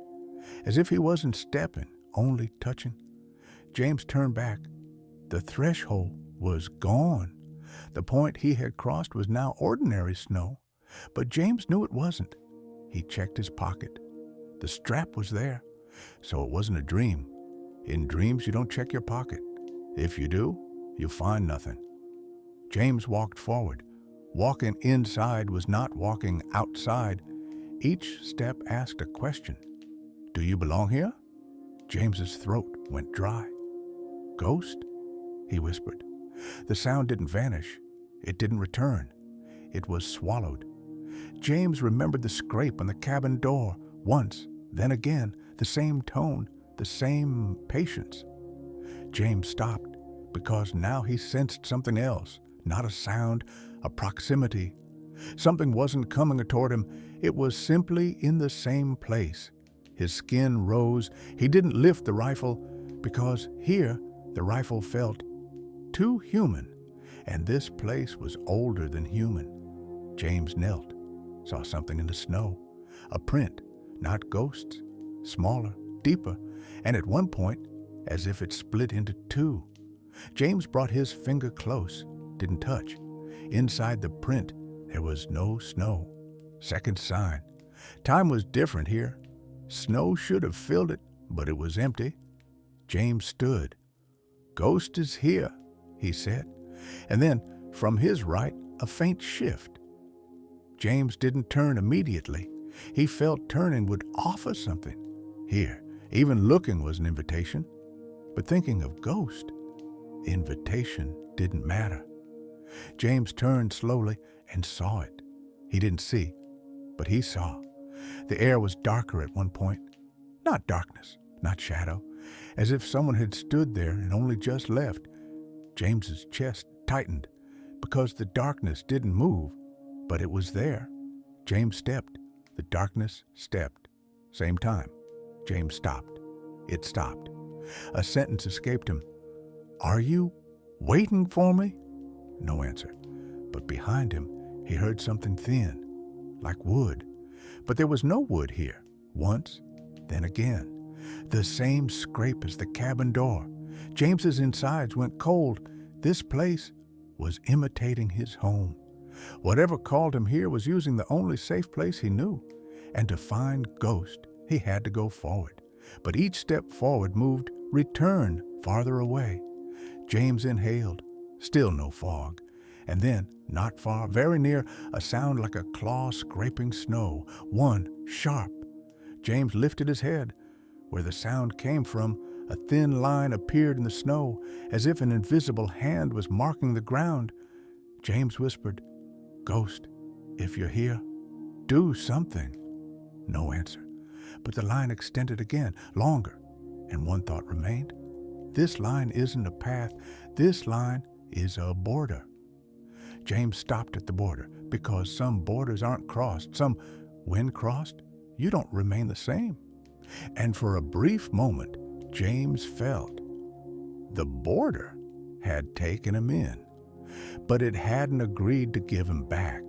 Speaker 1: as if he wasn't stepping, only touching. James turned back. The threshold was gone. The point he had crossed was now ordinary snow, but James knew it wasn't. He checked his pocket. The strap was there, so it wasn't a dream. In dreams, you don't check your pocket. If you do, you find nothing. James walked forward. Walking inside was not walking outside. Each step asked a question. "Do you belong here?" James's throat went dry. "Ghost?" he whispered. The sound didn't vanish. It didn't return. It was swallowed. James remembered the scrape on the cabin door once, then again, the same tone, the same patience. James stopped because now he sensed something else, not a sound, a proximity. Something wasn't coming toward him. It was simply in the same place. His skin rose. He didn't lift the rifle because here the rifle felt too human, and this place was older than human. James knelt, saw something in the snow, a print, not ghosts, smaller, deeper, and at one point, as if it split into two. James brought his finger close, didn't touch. Inside the print, there was no snow. Second sign. Time was different here. Snow should have filled it, but it was empty. James stood. "Ghost is here," he said. And then, from his right, a faint shift. James didn't turn immediately. He felt turning would offer something. Here, even looking was an invitation. But thinking of ghost, invitation didn't matter. James turned slowly and saw it. He didn't see, but he saw. The air was darker at one point. Not darkness, not shadow, as if someone had stood there and only just left. James's chest tightened because the darkness didn't move, but it was there. James stepped. The darkness stepped. Same time. James stopped. It stopped. A sentence escaped him. "Are you waiting for me?" No answer. But behind him, he heard something thin, like wood. But there was no wood here. Once, then again. The same scrape as the cabin door. James's insides went cold. This place was imitating his home. Whatever called him here was using the only safe place he knew. And to find ghost, he had to go forward. But each step forward moved, returned farther away. James inhaled. Still no fog. And then, not far, very near, a sound like a claw scraping snow. One, sharp. James lifted his head. Where the sound came from, a thin line appeared in the snow, as if an invisible hand was marking the ground. James whispered, "Ghost, if you're here, do something." No answer. But the line extended again, longer, and one thought remained. This line isn't a path. This line is a border. James stopped at the border because some borders aren't crossed. Some, when crossed, you don't remain the same. And for a brief moment, James felt the border had taken him in, but it hadn't agreed to give him back.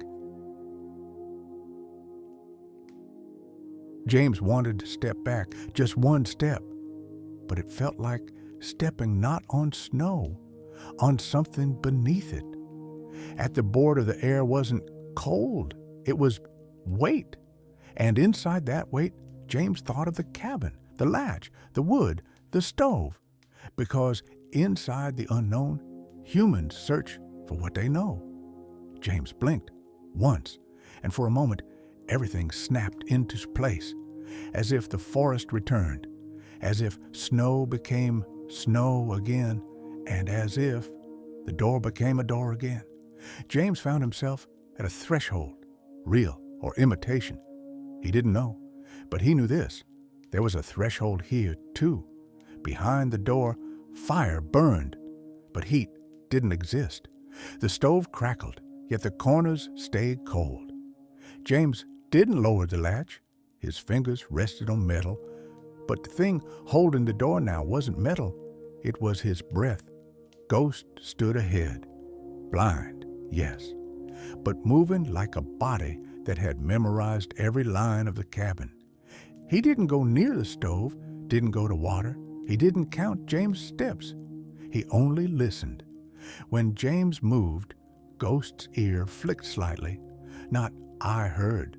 Speaker 1: James wanted to step back, just one step, but it felt like stepping not on snow, on something beneath it. At the border, the air wasn't cold, it was weight. And inside that weight, James thought of the cabin, the latch, the wood, the stove, because inside the unknown, humans search for what they know. James blinked once, and for a moment, everything snapped into place, as if the forest returned, as if snow became snow again, and as if the door became a door again. James found himself at a threshold, real or imitation. He didn't know, but he knew this. There was a threshold here, too. Behind the door, fire burned, but heat didn't exist. The stove crackled, yet the corners stayed cold. James didn't lower the latch. His fingers rested on metal, but the thing holding the door now wasn't metal. It was his breath. Ghost stood ahead, blind, yes, but moving like a body that had memorized every line of the cabin. He didn't go near the stove, didn't go to water. He didn't count James' steps. He only listened. When James moved, Ghost's ear flicked slightly. Not "I heard,"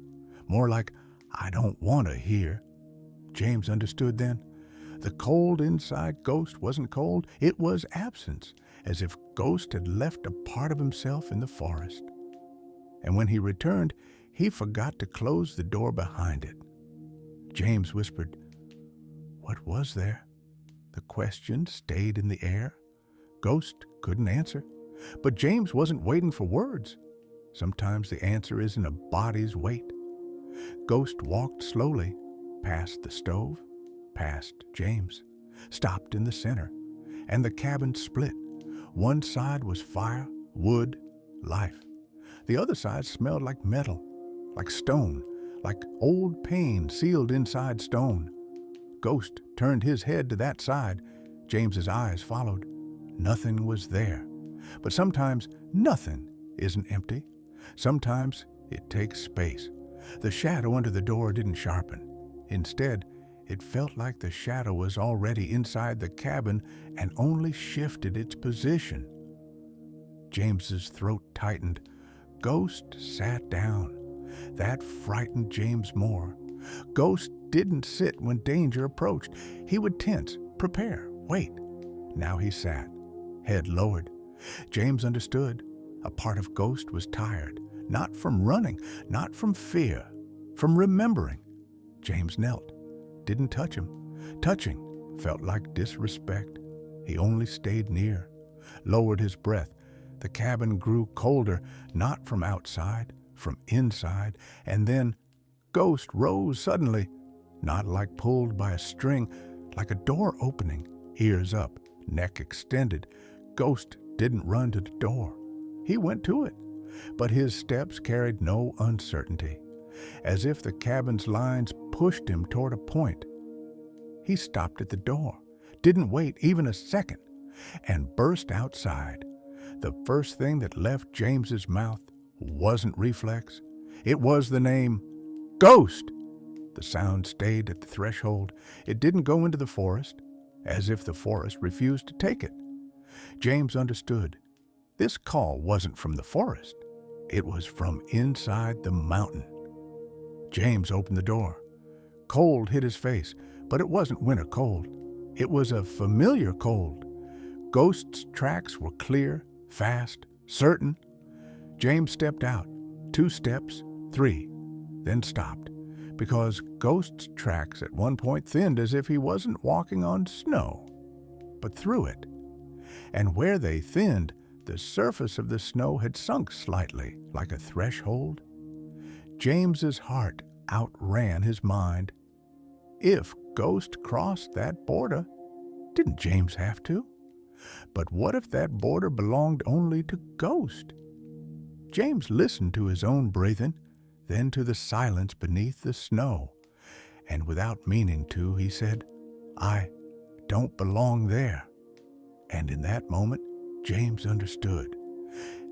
Speaker 1: more like "I don't want to hear." James understood then. The cold inside Ghost wasn't cold, it was absence, as if Ghost had left a part of himself in the forest. And when he returned, he forgot to close the door behind it. James whispered, "What was there?" The question stayed in the air. Ghost couldn't answer, but James wasn't waiting for words. Sometimes the answer is in a body's weight. Ghost walked slowly past the stove, past James, stopped in the center, and the cabin split. One side was fire, wood, life. The other side smelled like metal, like stone, like old pain sealed inside stone. Ghost turned his head to that side. James's eyes followed. Nothing was there. But sometimes nothing isn't empty. Sometimes it takes space. The shadow under the door didn't sharpen. Instead, it felt like the shadow was already inside the cabin and only shifted its position. James's throat tightened. Ghost sat down. That frightened James more. Ghost didn't sit when danger approached. He would tense, prepare, wait. Now he sat, head lowered. James understood. A part of Ghost was tired, not from running, not from fear, from remembering. James knelt, didn't touch him. Touching felt like disrespect. He only stayed near, lowered his breath. The cabin grew colder, not from outside, from inside, and then Ghost rose suddenly, not like pulled by a string, like a door opening, ears up, neck extended. Ghost didn't run to the door. He went to it, but his steps carried no uncertainty, as if the cabin's lines pushed him toward a point. He stopped at the door, didn't wait even a second, and burst outside. The first thing that left James's mouth wasn't reflex. It was the name, Ghost. The sound stayed at the threshold. It didn't go into the forest, as if the forest refused to take it. James understood. This call wasn't from the forest. It was from inside the mountain. James opened the door. Cold hit his face, but it wasn't winter cold. It was a familiar cold. Ghost's tracks were clear, fast, certain. James stepped out, 2 steps, 3, then stopped, because Ghost's tracks at one point thinned as if he wasn't walking on snow, but through it. And where they thinned, the surface of the snow had sunk slightly, like a threshold. James's heart outran his mind. If Ghost crossed that border, didn't James have to? But what if that border belonged only to Ghost? James listened to his own breathing, then to the silence beneath the snow, and without meaning to, he said, "I don't belong there." And in that moment, James understood.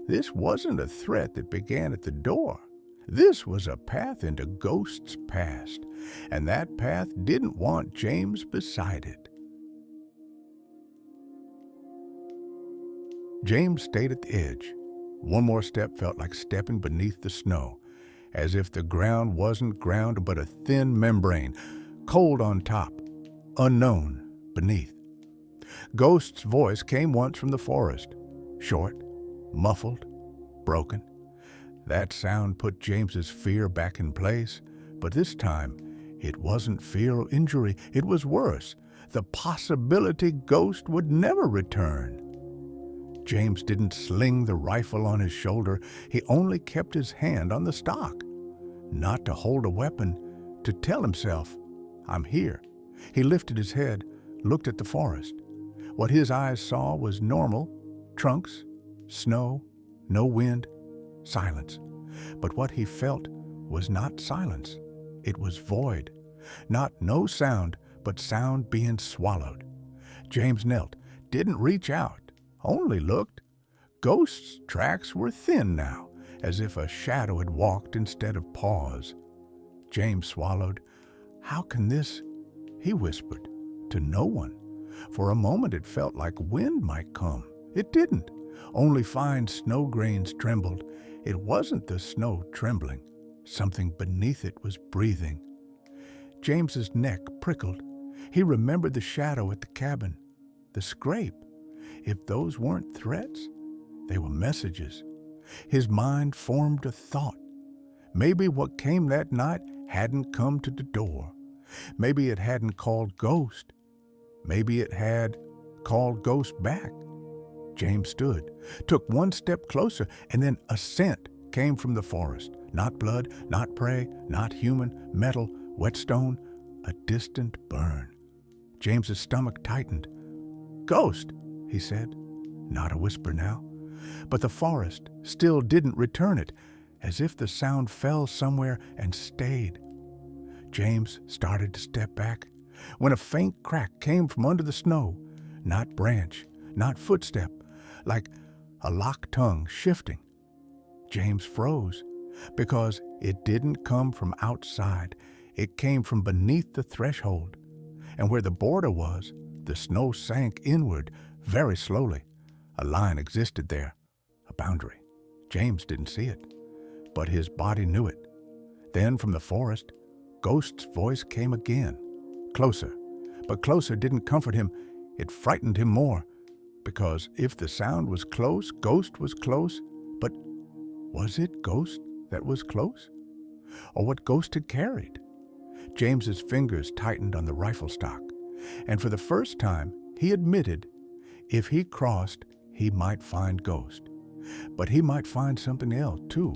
Speaker 1: This wasn't a threat that began at the door. This was a path into Ghost's past, and that path didn't want James beside it. James stayed at the edge. One more step felt like stepping beneath the snow, as if the ground wasn't ground but a thin membrane, cold on top, unknown beneath. Ghost's voice came once from the forest, short, muffled, broken. That sound put James's fear back in place, but this time it wasn't fear or injury, it was worse, the possibility Ghost would never return. James didn't sling the rifle on his shoulder, he only kept his hand on the stock. Not to hold a weapon, to tell himself, "I'm here." He lifted his head, looked at the forest. What his eyes saw was normal, trunks, snow, no wind, silence. But what he felt was not silence. It was void. Not no sound, but sound being swallowed. James knelt, didn't reach out, only looked. Ghost's tracks were thin now, as if a shadow had walked instead of paws. James swallowed. "How can this?" he whispered, to no one. For a moment it felt like wind might come. It didn't. Only fine snow grains trembled. It wasn't the snow trembling. Something beneath it was breathing. James's neck prickled. He remembered the shadow at the cabin, the scrape. If those weren't threats, they were messages. His mind formed a thought. Maybe what came that night hadn't come to the door. Maybe it hadn't called Ghost. Maybe it had called Ghost back. James stood, took one step closer, and then a scent came from the forest. Not blood, not prey, not human, metal, wet stone, a distant burn. James's stomach tightened. "Ghost," he said. Not a whisper now. But the forest still didn't return it, as if the sound fell somewhere and stayed. James started to step back, when a faint crack came from under the snow. Not branch, not footstep, like a locked tongue shifting. James froze, because it didn't come from outside. It came from beneath the threshold. And where the border was, the snow sank inward very slowly. A line existed there, a boundary. James didn't see it, but his body knew it. Then from the forest, Ghost's voice came again, closer. But closer didn't comfort him, it frightened him more. Because if the sound was close, Ghost was close. But was it Ghost that was close? Or what Ghost had carried? James's fingers tightened on the rifle stock, and for the first time he admitted if he crossed, he might find Ghost. But he might find something else too,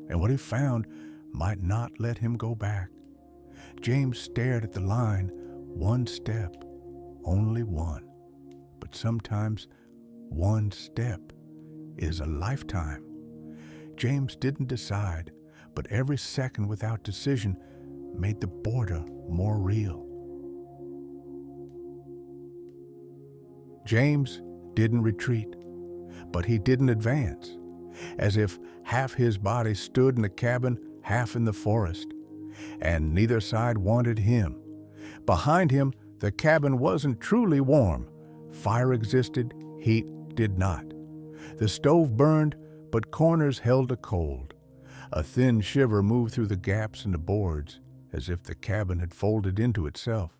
Speaker 1: and what he found might not let him go back. James stared at the line, one step, only one. But sometimes one step is a lifetime. James didn't decide, but every second without decision made the border more real. James didn't retreat, but he didn't advance, as if half his body stood in the cabin, half in the forest, and neither side wanted him. Behind him, the cabin wasn't truly warm. Fire existed, heat did not. The stove burned, but corners held a cold. A thin shiver moved through the gaps in the boards, as if the cabin had folded into itself.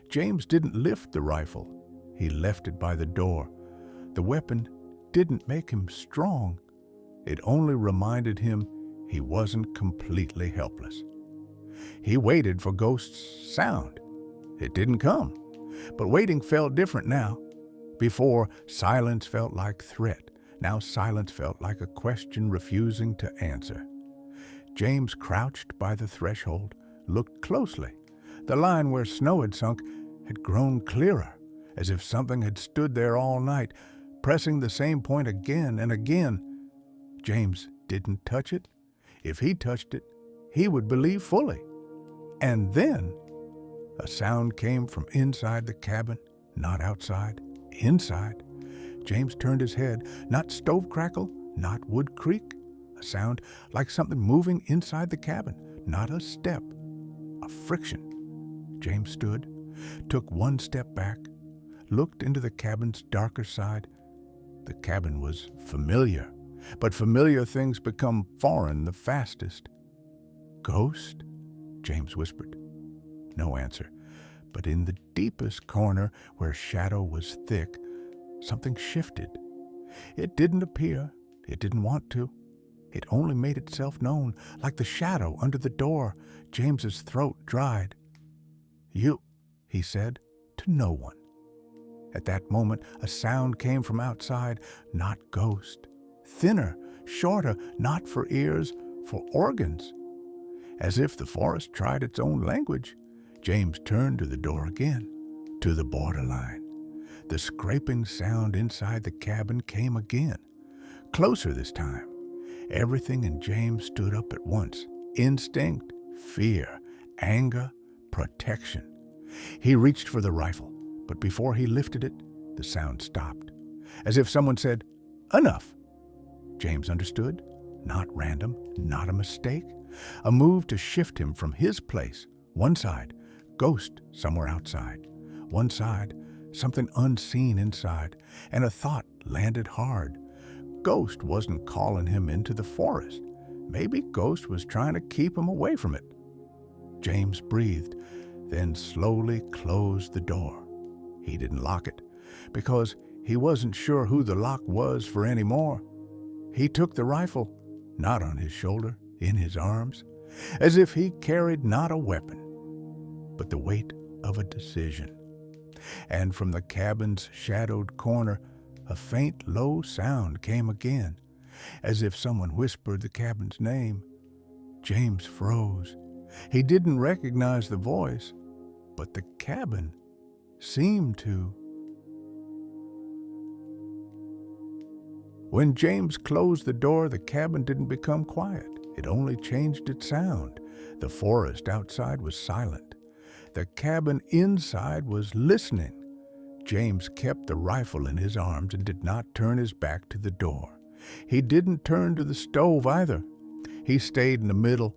Speaker 1: James didn't lift the rifle. He left it by the door. The weapon didn't make him strong. It only reminded him he wasn't completely helpless. He waited for Ghost's sound. It didn't come. But waiting felt different now. Before, silence felt like threat. Now silence felt like a question refusing to answer. James crouched by the threshold, looked closely. The line where snow had sunk had grown clearer, as if something had stood there all night, pressing the same point again and again. James didn't touch it. If he touched it, he would believe fully. And then a sound came from inside the cabin, not outside, inside. James turned his head, not stove crackle, not wood creak. A sound like something moving inside the cabin, not a step, a friction. James stood, took one step back, looked into the cabin's darker side. The cabin was familiar, but familiar things become foreign the fastest. Ghost? James whispered. No answer, but in the deepest corner where shadow was thick, something shifted. It didn't appear. It didn't want to. It only made itself known, like the shadow under the door. James's throat dried. You, he said, to no one. At that moment, a sound came from outside, not ghost. Thinner, shorter, not for ears, for organs. As if the forest tried its own language, James turned to the door again, to the borderline. The scraping sound inside the cabin came again, closer this time. Everything in James stood up at once. Instinct, fear, anger, protection. He reached for the rifle, but before he lifted it, the sound stopped, as if someone said, "Enough." James understood. Not random, not a mistake. A move to shift him from his place. One side, ghost somewhere outside. One side, something unseen inside. And a thought landed hard. Ghost wasn't calling him into the forest. Maybe Ghost was trying to keep him away from it. James breathed, then slowly closed the door. He didn't lock it, because he wasn't sure who the lock was for any more. He took the rifle, not on his shoulder, in his arms, as if he carried not a weapon, but the weight of a decision. And from the cabin's shadowed corner, a faint, low sound came again, as if someone whispered the cabin's name. James froze. He didn't recognize the voice, but the cabin seemed to. When James closed the door, the cabin didn't become quiet. It only changed its sound. The forest outside was silent. The cabin inside was listening. James kept the rifle in his arms and did not turn his back to the door. He didn't turn to the stove either. He stayed in the middle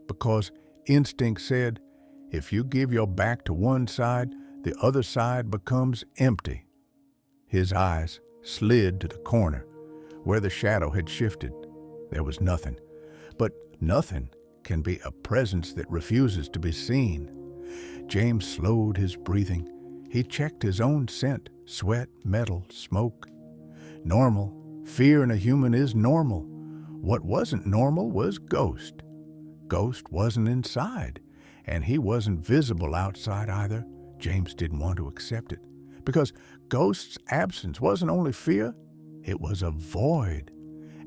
Speaker 1: because instinct said, if you give your back to one side, the other side becomes empty. His eyes slid to the corner where the shadow had shifted. There was nothing, but nothing can be a presence that refuses to be seen. James slowed his breathing. He checked his own scent, sweat, metal, smoke. Normal. Fear in a human is normal. What wasn't normal was Ghost. Ghost wasn't inside, and he wasn't visible outside either. James didn't want to accept it, because Ghost's absence wasn't only fear, it was a void,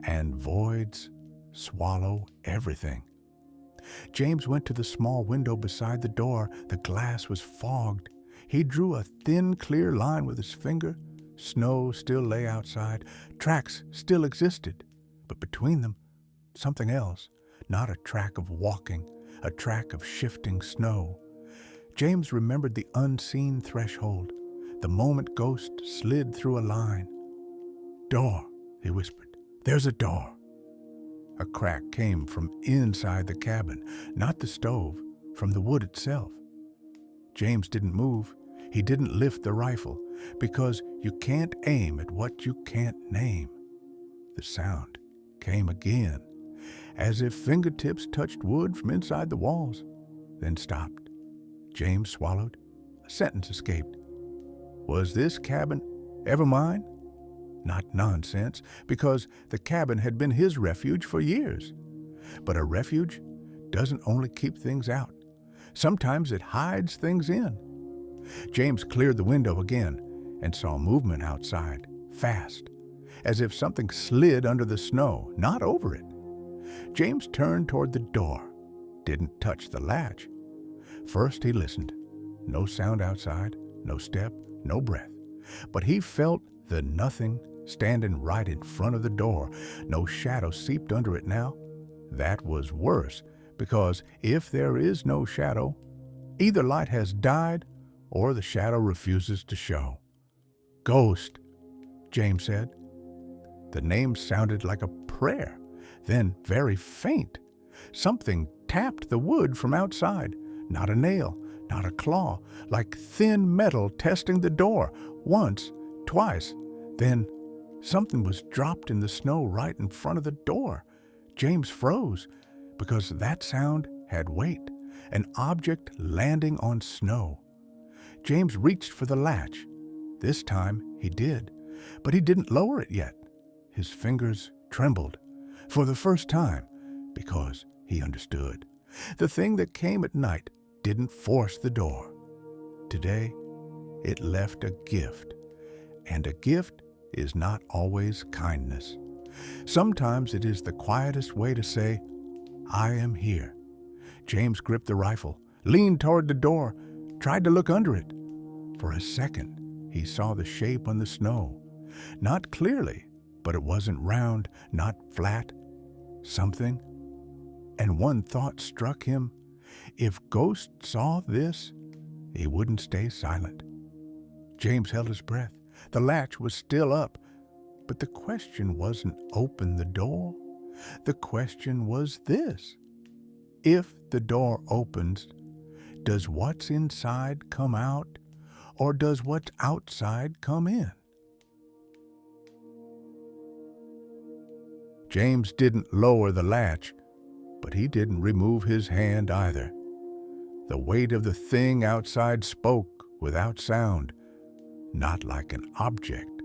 Speaker 1: and voids swallow everything. James went to the small window beside the door. The glass was fogged. He drew a thin, clear line with his finger. Snow still lay outside. Tracks still existed, but between them, something else. Not a track of walking, a track of shifting snow. James remembered the unseen threshold, the moment Ghost slid through a line. Door, he whispered. There's a door. A crack came from inside the cabin, not the stove, from the wood itself. James didn't move. He didn't lift the rifle, because you can't aim at what you can't name. The sound came again, as if fingertips touched wood from inside the walls, then stopped. James swallowed. A sentence escaped. Was this cabin ever mine? Not nonsense, because the cabin had been his refuge for years. But a refuge doesn't only keep things out. Sometimes it hides things in. James cleared the window again and saw movement outside, fast, as if something slid under the snow, not over it. James turned toward the door, didn't touch the latch. First he listened. No sound outside, no step, no breath. But he felt the nothing standing right in front of the door. No shadow seeped under it now. That was worse, because if there is no shadow, either light has died or the shadow refuses to show. "Ghost," James said. The name sounded like a prayer, then very faint. Something tapped the wood from outside. Not a nail, not a claw, like thin metal testing the door. Once, twice, then something was dropped in the snow right in front of the door. James froze, because that sound had weight, an object landing on snow. James reached for the latch. This time he did, but he didn't lower it yet. His fingers trembled for the first time, because he understood. The thing that came at night didn't force the door. Today, it left a gift, and a gift is not always kindness. Sometimes it is the quietest way to say, "I am here." James gripped the rifle, leaned toward the door, tried to look under it. For a second, he saw the shape on the snow. Not clearly, but it wasn't round, not flat. Something. And one thought struck him. If Ghost saw this, he wouldn't stay silent. James held his breath. The latch was still up, but the question wasn't open the door. The question was this: if the door opens, does what's inside come out, or does what's outside come in? James didn't lower the latch, but he didn't remove his hand either. The weight of the thing outside spoke without sound, not like an object,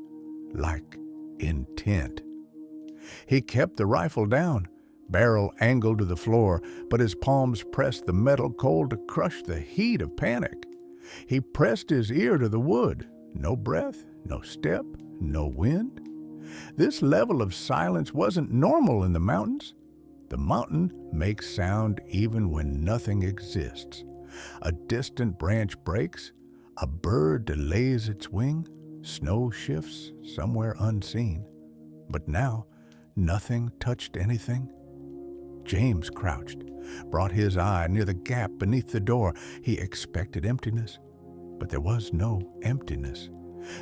Speaker 1: like intent. He kept the rifle down, barrel angled to the floor, but his palms pressed the metal cold to crush the heat of panic. He pressed his ear to the wood. No breath, no step, no wind. This level of silence wasn't normal in the mountains. The mountain makes sound even when nothing exists. A distant branch breaks, a bird delays its wing, snow shifts somewhere unseen. But now, nothing touched anything. James crouched, brought his eye near the gap beneath the door. He expected emptiness, but there was no emptiness.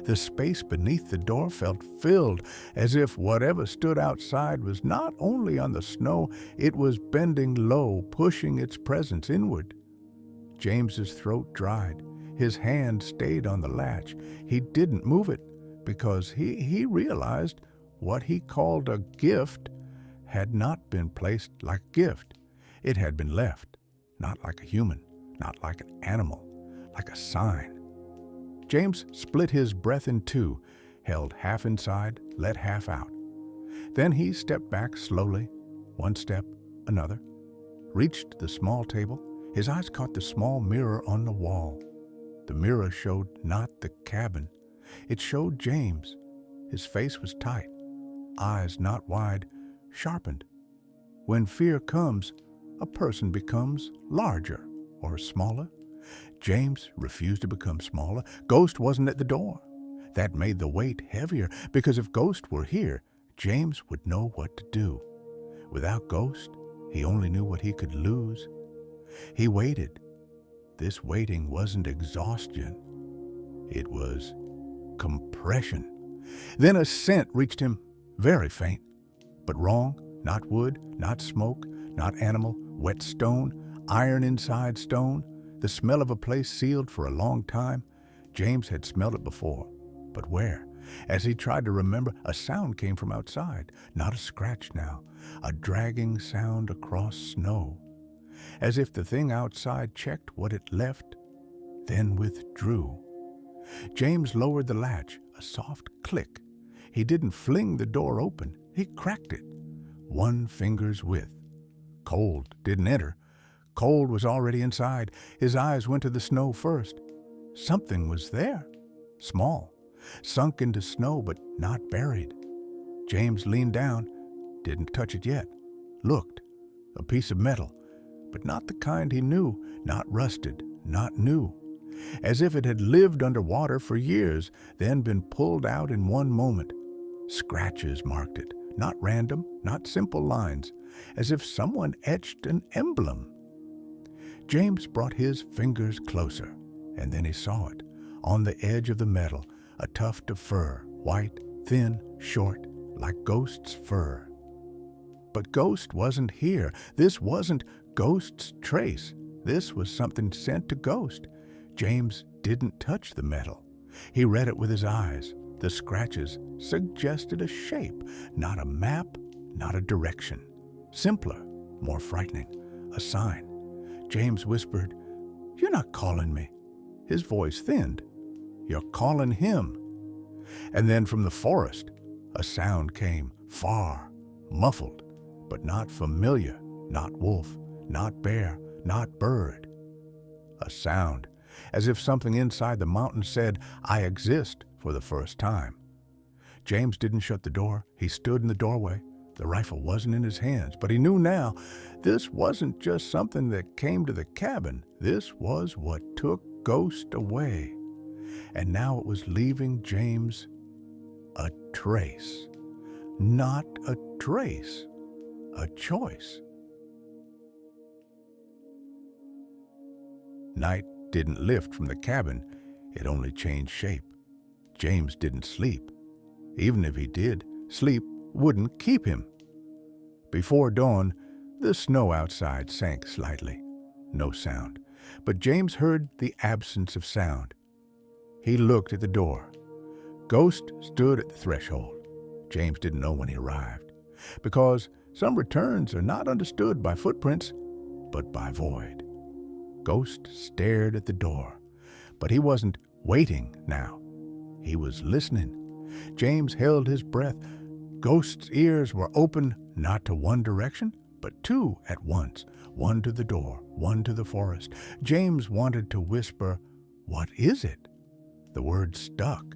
Speaker 1: The space beneath the door felt filled, as if whatever stood outside was not only on the snow, it was bending low, pushing its presence inward. James's throat dried. His hand stayed on the latch. He didn't move it, because he realized what he called a gift had not been placed like a gift. It had been left, not like a human, not like an animal, like a sign. James split his breath in two, held half inside, let half out. Then he stepped back slowly, one step, another, reached the small table. His eyes caught the small mirror on the wall. The mirror showed not the cabin. It showed James. His face was tight, eyes not wide, sharpened. When fear comes, a person becomes larger or smaller. James refused to become smaller. Ghost wasn't at the door. That made the weight heavier, because if Ghost were here, James would know what to do. Without Ghost, he only knew what he could lose. He waited. This waiting wasn't exhaustion. It was compression. Then a scent reached him, very faint, but wrong. Not wood, not smoke, not animal, wet stone, iron inside stone. The smell of a place sealed for a long time. James had smelled it before, but where? As he tried to remember, a sound came from outside, not a scratch now, a dragging sound across snow, as if the thing outside checked what it left, then withdrew. James lowered the latch, a soft click. He didn't fling the door open, he cracked it, one finger's width. Cold didn't enter. Cold was already inside. His eyes went to the snow first. Something was there, small, sunk into snow but not buried. James leaned down, didn't touch it yet, looked. A piece of metal, but not the kind he knew, not rusted, not new. As if it had lived under water for years, then been pulled out in one moment. Scratches marked it, not random, not simple lines, as if someone etched an emblem. James brought his fingers closer, and then he saw it. On the edge of the metal, a tuft of fur, white, thin, short, like Ghost's fur. But Ghost wasn't here. This wasn't Ghost's trace. This was something sent to Ghost. James didn't touch the metal. He read it with his eyes. The scratches suggested a shape, not a map, not a direction. Simpler, more frightening, a sign. James whispered, "You're not calling me." His voice thinned. "You're calling him." And then from the forest, a sound came, far, muffled, but not familiar, not wolf, not bear, not bird. A sound, as if something inside the mountain said, "I exist," for the first time. James didn't shut the door. He stood in the doorway. The rifle wasn't in his hands, but he knew now this wasn't just something that came to the cabin. This was what took Ghost away. And now it was leaving James a trace. Not a trace, a choice. Night didn't lift from the cabin. It only changed shape. James didn't sleep. Even if he did, sleep wouldn't keep him. Before dawn, the snow outside sank slightly. No sound, but James heard the absence of sound. He looked at the door. Ghost stood at the threshold. James didn't know when he arrived, because some returns are not understood by footprints, but by void. Ghost stared at the door, but he wasn't waiting now. He was listening. James held his breath. Ghost's ears were open not to one direction, but two at once, one to the door, one to the forest. James wanted to whisper, "What is it?" The word stuck,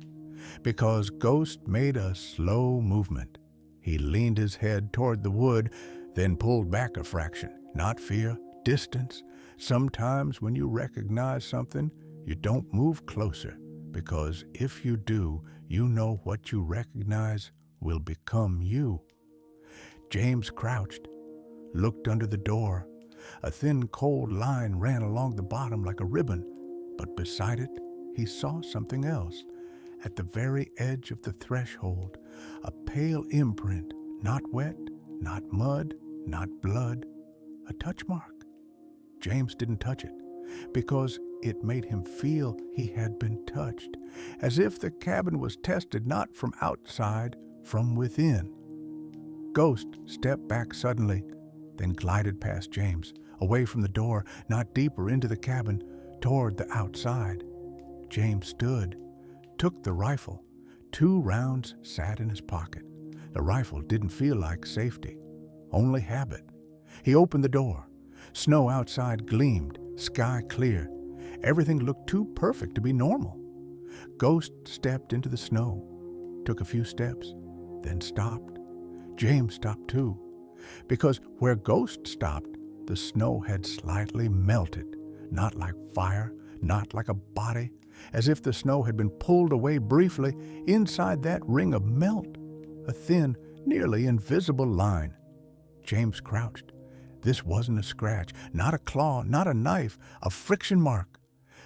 Speaker 1: because Ghost made a slow movement. He leaned his head toward the wood, then pulled back a fraction. Not fear, distance. Sometimes when you recognize something, you don't move closer, because if you do, you know what you recognize will become you. James crouched, looked under the door. A thin, cold line ran along the bottom like a ribbon, but beside it, he saw something else. At the very edge of the threshold, a pale imprint, not wet, not mud, not blood, a touch mark. James didn't touch it, because it made him feel he had been touched, as if the cabin was tested not from outside, from within. Ghost stepped back suddenly, then glided past James, away from the door, not deeper into the cabin, toward the outside. James stood, took the rifle. 2 rounds sat in his pocket. The rifle didn't feel like safety, only habit. He opened the door. Snow outside gleamed, sky clear. Everything looked too perfect to be normal. Ghost stepped into the snow, took a few steps, then stopped. James stopped too, because where Ghost stopped, the snow had slightly melted, not like fire, not like a body, as if the snow had been pulled away briefly. Inside that ring of melt, a thin, nearly invisible line. James crouched. This wasn't a scratch, not a claw, not a knife, a friction mark,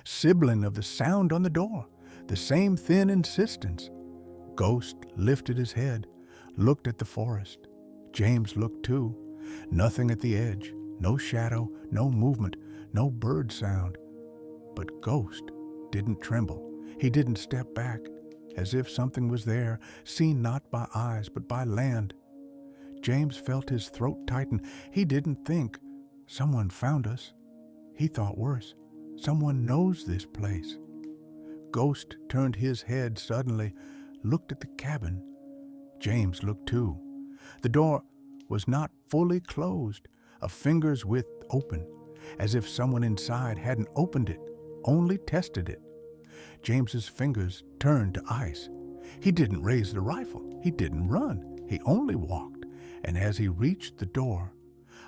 Speaker 1: sibling of the sound on the door, the same thin insistence. Ghost lifted his head, looked at the forest. James looked too. Nothing at the edge, no shadow, no movement, no bird sound. But Ghost didn't tremble. He didn't step back, as if something was there, seen not by eyes but by land. James felt his throat tighten. He didn't think, "Someone found us." He thought worse, "Someone knows this place." Ghost turned his head suddenly, looked at the cabin. James looked too. The door was not fully closed, a finger's width open, as if someone inside hadn't opened it, only tested it. James's fingers turned to ice. He didn't raise the rifle. He didn't run. He only walked. And as he reached the door,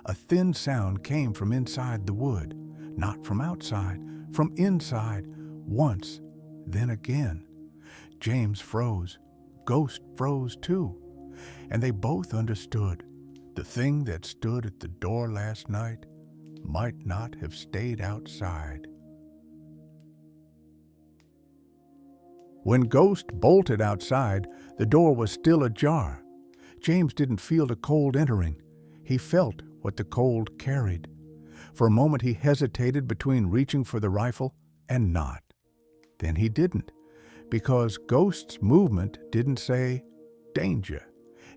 Speaker 1: a thin sound came from inside the wood, not from outside, from inside, once, then again. James froze. Ghost froze too, and they both understood the thing that stood at the door last night might not have stayed outside. When Ghost bolted outside, the door was still ajar. James didn't feel the cold entering. He felt what the cold carried. For a moment he hesitated between reaching for the rifle and not. Then he didn't, because Ghost's movement didn't say, "Danger."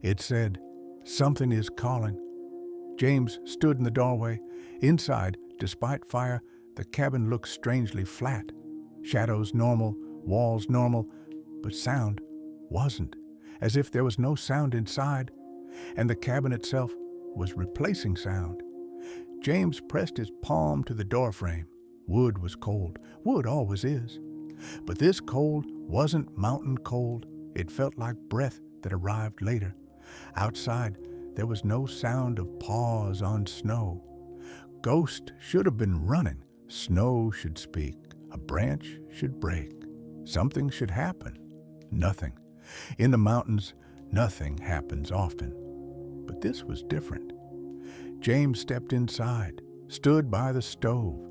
Speaker 1: It said, "Something is calling." James stood in the doorway. Inside, despite fire, the cabin looked strangely flat. Shadows normal, walls normal, but sound wasn't, as if there was no sound inside, and the cabin itself was replacing sound. James pressed his palm to the doorframe. Wood was cold. Wood always is. But this cold wasn't mountain cold. It felt like breath that arrived later. Outside, there was no sound of paws on snow. Ghost should have been running. Snow should speak. A branch should break. Something should happen. Nothing. In the mountains, nothing happens often. But this was different. James stepped inside, stood by the stove.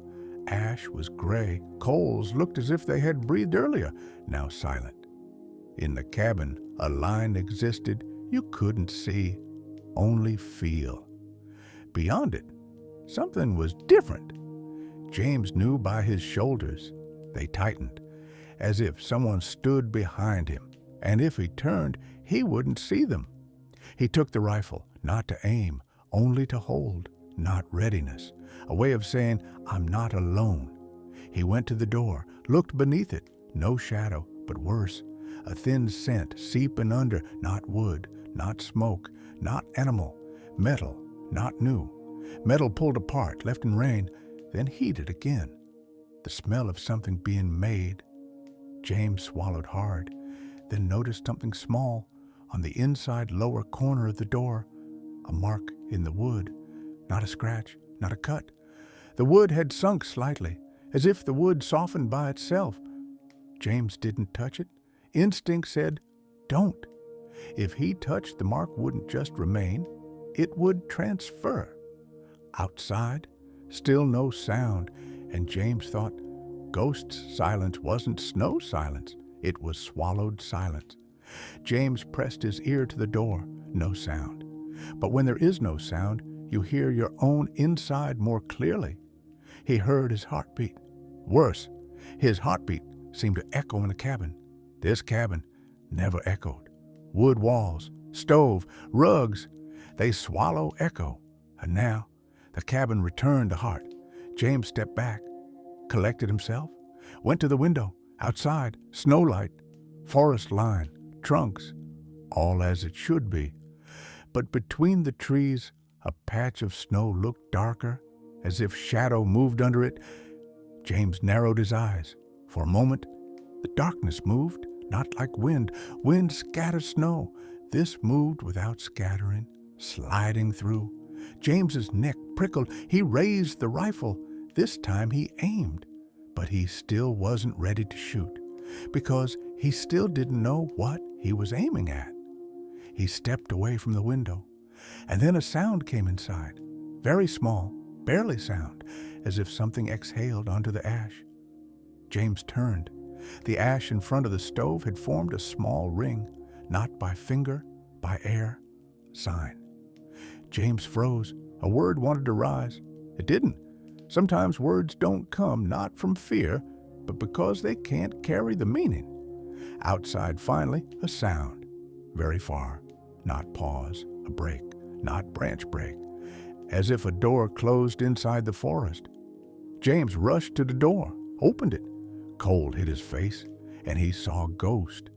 Speaker 1: Ash was gray. Coals looked as if they had breathed earlier, now silent. In the cabin, a line existed you couldn't see, only feel. Beyond it, something was different. James knew by his shoulders. They tightened, as if someone stood behind him, and if he turned, he wouldn't see them. He took the rifle, not to aim, only to hold, not readiness, a way of saying, "I'm not alone." He went to the door, looked beneath it, no shadow, but worse, a thin scent seeping under, not wood, not smoke, not animal, metal, not new. Metal pulled apart, left in rain, then heated again. The smell of something being made. James swallowed hard, then noticed something small on the inside lower corner of the door, a mark in the wood, not a scratch, not a cut. The wood had sunk slightly, as if the wood softened by itself. James didn't touch it. Instinct said, "Don't." If he touched, the mark wouldn't just remain, it would transfer. Outside, still no sound, and James thought Ghost's silence wasn't snow silence, it was swallowed silence. James pressed his ear to the door, no sound. But when there is no sound, you hear your own inside more clearly. He heard his heartbeat. Worse, his heartbeat seemed to echo in the cabin. This cabin never echoed. Wood walls, stove, rugs, they swallow echo. And now, the cabin returned to heart. James stepped back, collected himself, went to the window. Outside, snowlight, forest line, trunks, all as it should be. But between the trees, a patch of snow looked darker, as if shadow moved under it. James narrowed his eyes. For a moment, the darkness moved, not like wind. Wind scatters snow. This moved without scattering, sliding through. James's neck prickled. He raised the rifle. This time he aimed, but he still wasn't ready to shoot, because he still didn't know what he was aiming at. He stepped away from the window, and then a sound came inside. Very small, barely sound, as if something exhaled onto the ash. James turned. The ash in front of the stove had formed a small ring, not by finger, by air, sign. James froze. A word wanted to rise. It didn't. Sometimes words don't come not from fear, but because they can't carry the meaning. Outside, finally, a sound. Very far. Not pause, a break, not branch break. As if a door closed inside the forest. James rushed to the door, opened it. Cold hit his face, and he saw Ghost.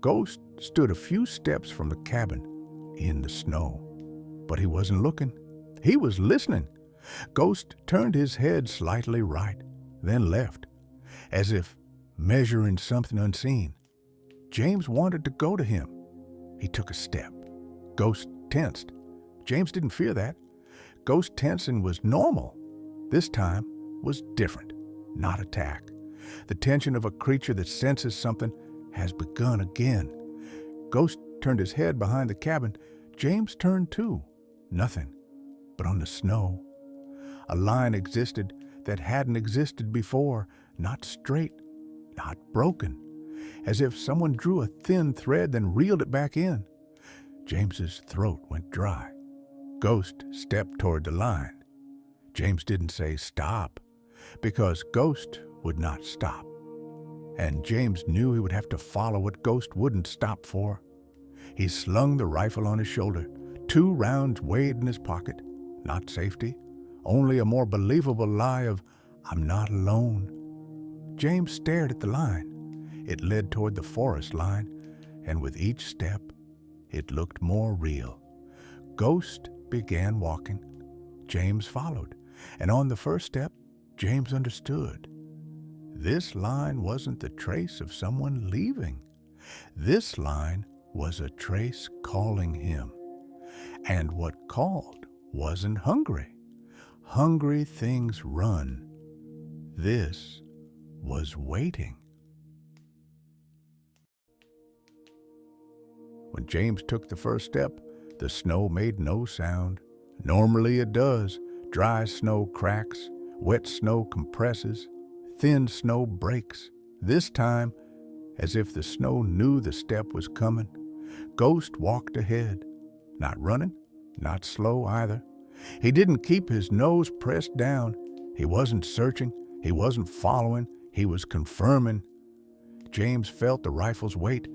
Speaker 1: Ghost stood a few steps from the cabin, in the snow. But he wasn't looking. He was listening. Ghost turned his head slightly right, then left, as if measuring something unseen. James wanted to go to him. He took a step. Ghost tensed. James didn't fear that. Ghost tensing was normal. This time was different, not attack. The tension of a creature that senses something has begun again. Ghost turned his head behind the cabin. James turned too. Nothing but on the snow. A line existed that hadn't existed before, not straight, not broken, as if someone drew a thin thread then reeled it back in. James's throat went dry. Ghost stepped toward the line. James didn't say stop, because Ghost would not stop. And James knew he would have to follow what Ghost wouldn't stop for. He slung the rifle on his shoulder. 2 rounds weighed in his pocket. Not safety, only a more believable lie of, I'm not alone. James stared at the line. It led toward the forest line, and with each step, it looked more real. Ghost began walking. James followed, and on the first step, James understood. This line wasn't the trace of someone leaving. This line was a trace calling him. And what called wasn't hungry. Hungry things run. This was waiting. When James took the first step, the snow made no sound. Normally it does. Dry snow cracks, wet snow compresses, thin snow breaks. This time, as if the snow knew the step was coming, Ghost walked ahead. Not running, not slow either. He didn't keep his nose pressed down. He wasn't searching. He wasn't following. He was confirming. James felt the rifle's weight.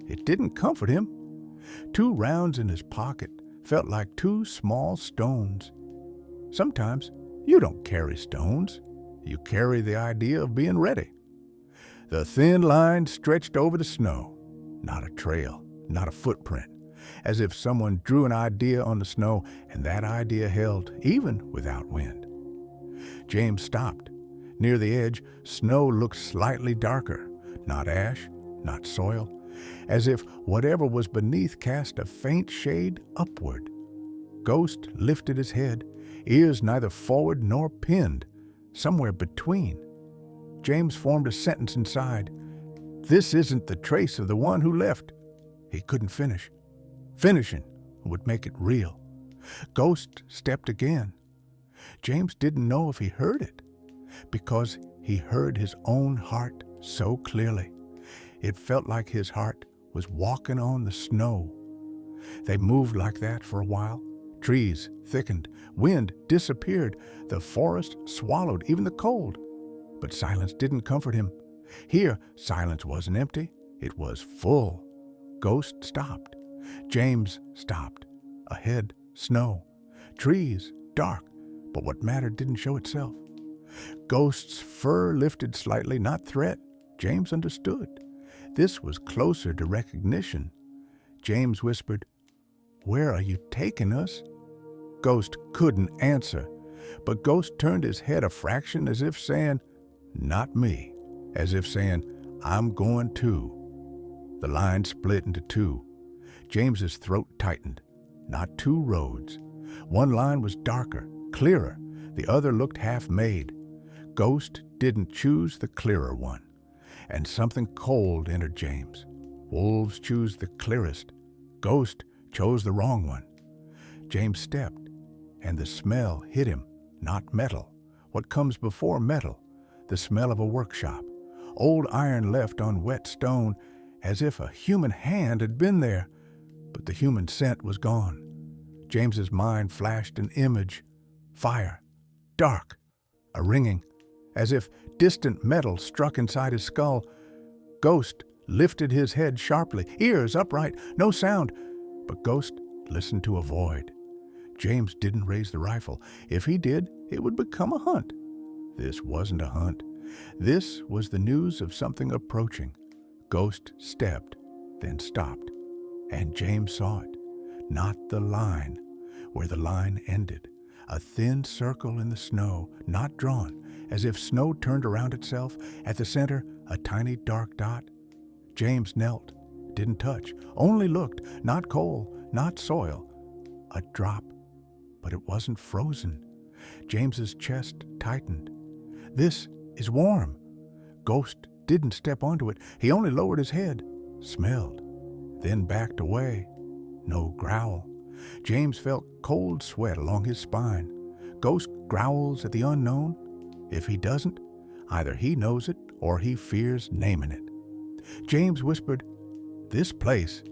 Speaker 1: It didn't comfort him. 2 rounds in his pocket felt like 2 small stones. Sometimes you don't carry stones. You carry the idea of being ready. The thin line stretched over the snow. Not a trail, not a footprint. As if someone drew an idea on the snow, and that idea held, even without wind. James stopped. Near the edge, snow looked slightly darker. Not ash, not soil. As if whatever was beneath cast a faint shade upward. Ghost lifted his head, ears neither forward nor pinned, somewhere between. James formed a sentence inside. This isn't the trace of the one who left. He couldn't finish. Finishing would make it real. Ghost stepped again. James didn't know if he heard it, because he heard his own heart so clearly. It felt like his heart was walking on the snow. They moved like that for a while. Trees thickened, wind disappeared, the forest swallowed even the cold. But silence didn't comfort him. Here, silence wasn't empty, it was full. Ghost stopped. James stopped. Ahead, snow. Trees, dark, but what mattered didn't show itself. Ghost's fur lifted slightly, not threat. James understood. This was closer to recognition. James whispered, "Where are you taking us?" Ghost couldn't answer, but Ghost turned his head a fraction as if saying, "Not me," as if saying, "I'm going too." The line split into 2. James's throat tightened. Not 2 roads. One line was darker, clearer. The other looked half-made. Ghost didn't choose the clearer one. And something cold entered James. Wolves choose the clearest. Ghost chose the wrong one. James stepped, and the smell hit him. Not metal. What comes before metal? The smell of a workshop. Old iron left on wet stone, as if a human hand had been there. But the human scent was gone. James's mind flashed an image. Fire. Dark. A ringing. As if distant metal struck inside his skull. Ghost lifted his head sharply, ears upright, no sound. But Ghost listened to a void. James didn't raise the rifle. If he did, it would become a hunt. This wasn't a hunt. This was the news of something approaching. Ghost stepped, then stopped. And James saw it. Not the line, where the line ended. A thin circle in the snow, not drawn, as if snow turned around itself. At the center, a tiny dark dot. James knelt, didn't touch, only looked, not coal, not soil. A drop, but it wasn't frozen. James's chest tightened. This is warm. Ghost didn't step onto it. He only lowered his head, smelled, then backed away. No growl. James felt cold sweat along his spine. Ghost growls at the unknown. If he doesn't, either he knows it or he fears naming it. James whispered, "This place."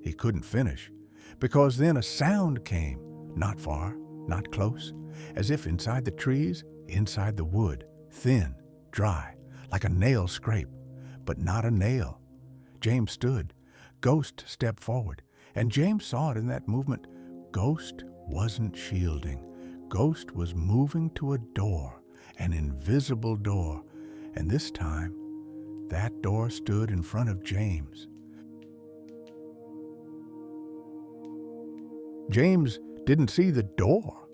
Speaker 1: He couldn't finish, because then a sound came, not far, not close, as if inside the trees, inside the wood, thin, dry, like a nail scrape, but not a nail. James stood. Ghost stepped forward, and James saw it in that movement. Ghost wasn't shielding. Ghost was moving to a door, an invisible door, and this time, that door stood in front of James. James didn't see the door,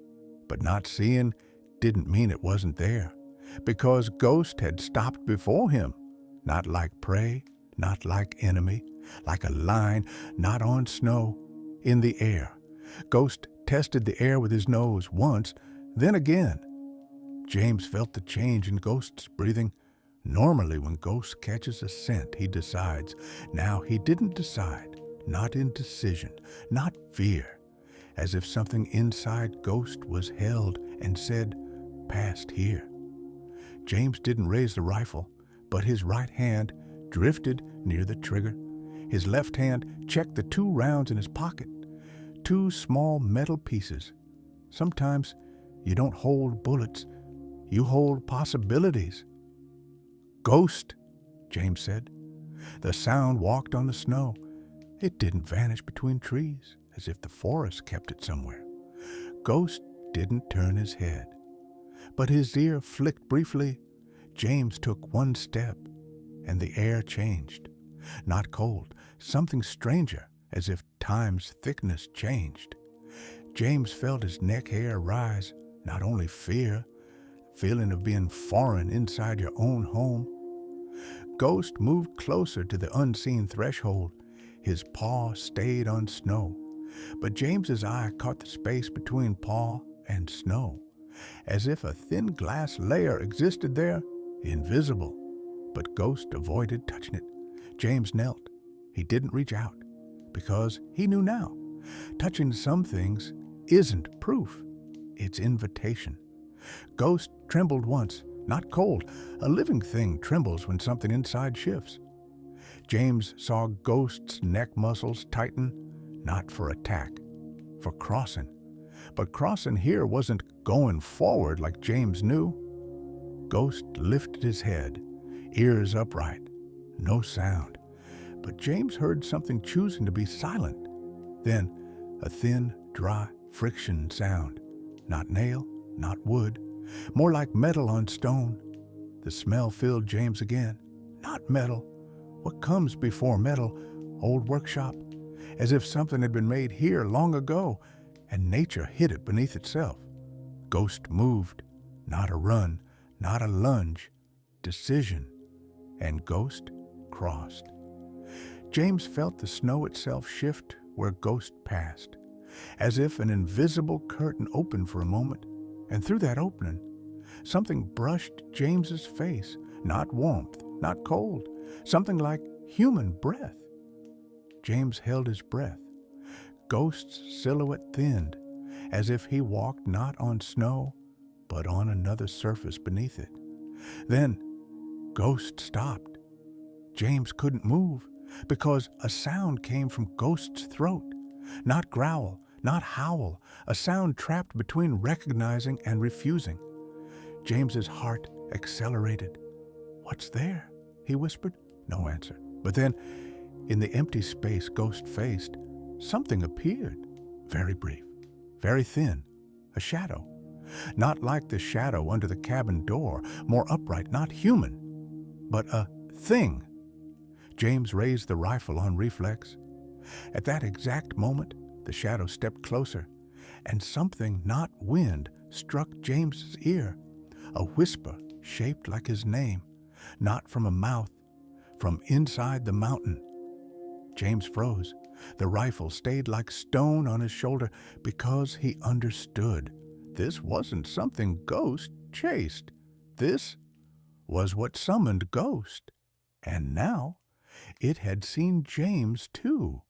Speaker 1: but not seeing didn't mean it wasn't there, because Ghost had stopped before him, not like prey, not like enemy, like a line, not on snow, in the air. Ghost tested the air with his nose once, then again. James felt the change in Ghost's breathing. Normally, when Ghost catches a scent, he decides. Now he didn't decide, not indecision, not fear, as if something inside Ghost was held and said, "Past here." James didn't raise the rifle, but his right hand drifted near the trigger. His left hand checked the 2 rounds in his pocket, 2 small metal pieces. Sometimes you don't hold bullets, you hold possibilities. "Ghost," James said. The sound walked on the snow. It didn't vanish between trees, as if the forest kept it somewhere. Ghost didn't turn his head, but his ear flicked briefly. James took 1 step, and the air changed. Not cold, something stranger, as if time's thickness changed. James felt his neck hair rise, not only fear, feeling of being foreign inside your own home. Ghost moved closer to the unseen threshold. His paw stayed on snow, but James's eye caught the space between paw and snow, as if a thin glass layer existed there, invisible. But Ghost avoided touching it. James knelt. He didn't reach out, because he knew now. Touching some things isn't proof. It's invitation. Ghost trembled once, not cold. A living thing trembles when something inside shifts. James saw Ghost's neck muscles tighten, not for attack, for crossing. But crossing here wasn't going forward like James knew. Ghost lifted his head, ears upright, no sound. But James heard something choosing to be silent. Then a thin, dry friction sound. Not nail, not wood, more like metal on stone. The smell filled James again. Not metal. What comes before metal? Old workshop. As if something had been made here long ago, and nature hid it beneath itself. Ghost moved. Not a run, not a lunge. Decision. And Ghost crossed. James felt the snow itself shift where Ghost passed, as if an invisible curtain opened for a moment, and through that opening, something brushed James's face, not warmth, not cold, something like human breath. James held his breath. Ghost's silhouette thinned, as if he walked not on snow, but on another surface beneath it. Then Ghost stopped. James couldn't move, because a sound came from Ghost's throat. Not growl, not howl, a sound trapped between recognizing and refusing. James's heart accelerated. "What's there?" he whispered. No answer. But then, in the empty space Ghost faced, something appeared. Very brief, very thin, a shadow. Not like the shadow under the cabin door, more upright, not human, but a thing. James raised the rifle on reflex. At that exact moment, the shadow stepped closer, and something not wind struck James's ear. A whisper shaped like his name, not from a mouth, from inside the mountain. James froze. The rifle stayed like stone on his shoulder because he understood. This wasn't something Ghost chased. This was what summoned Ghost. And now It had seen James, too.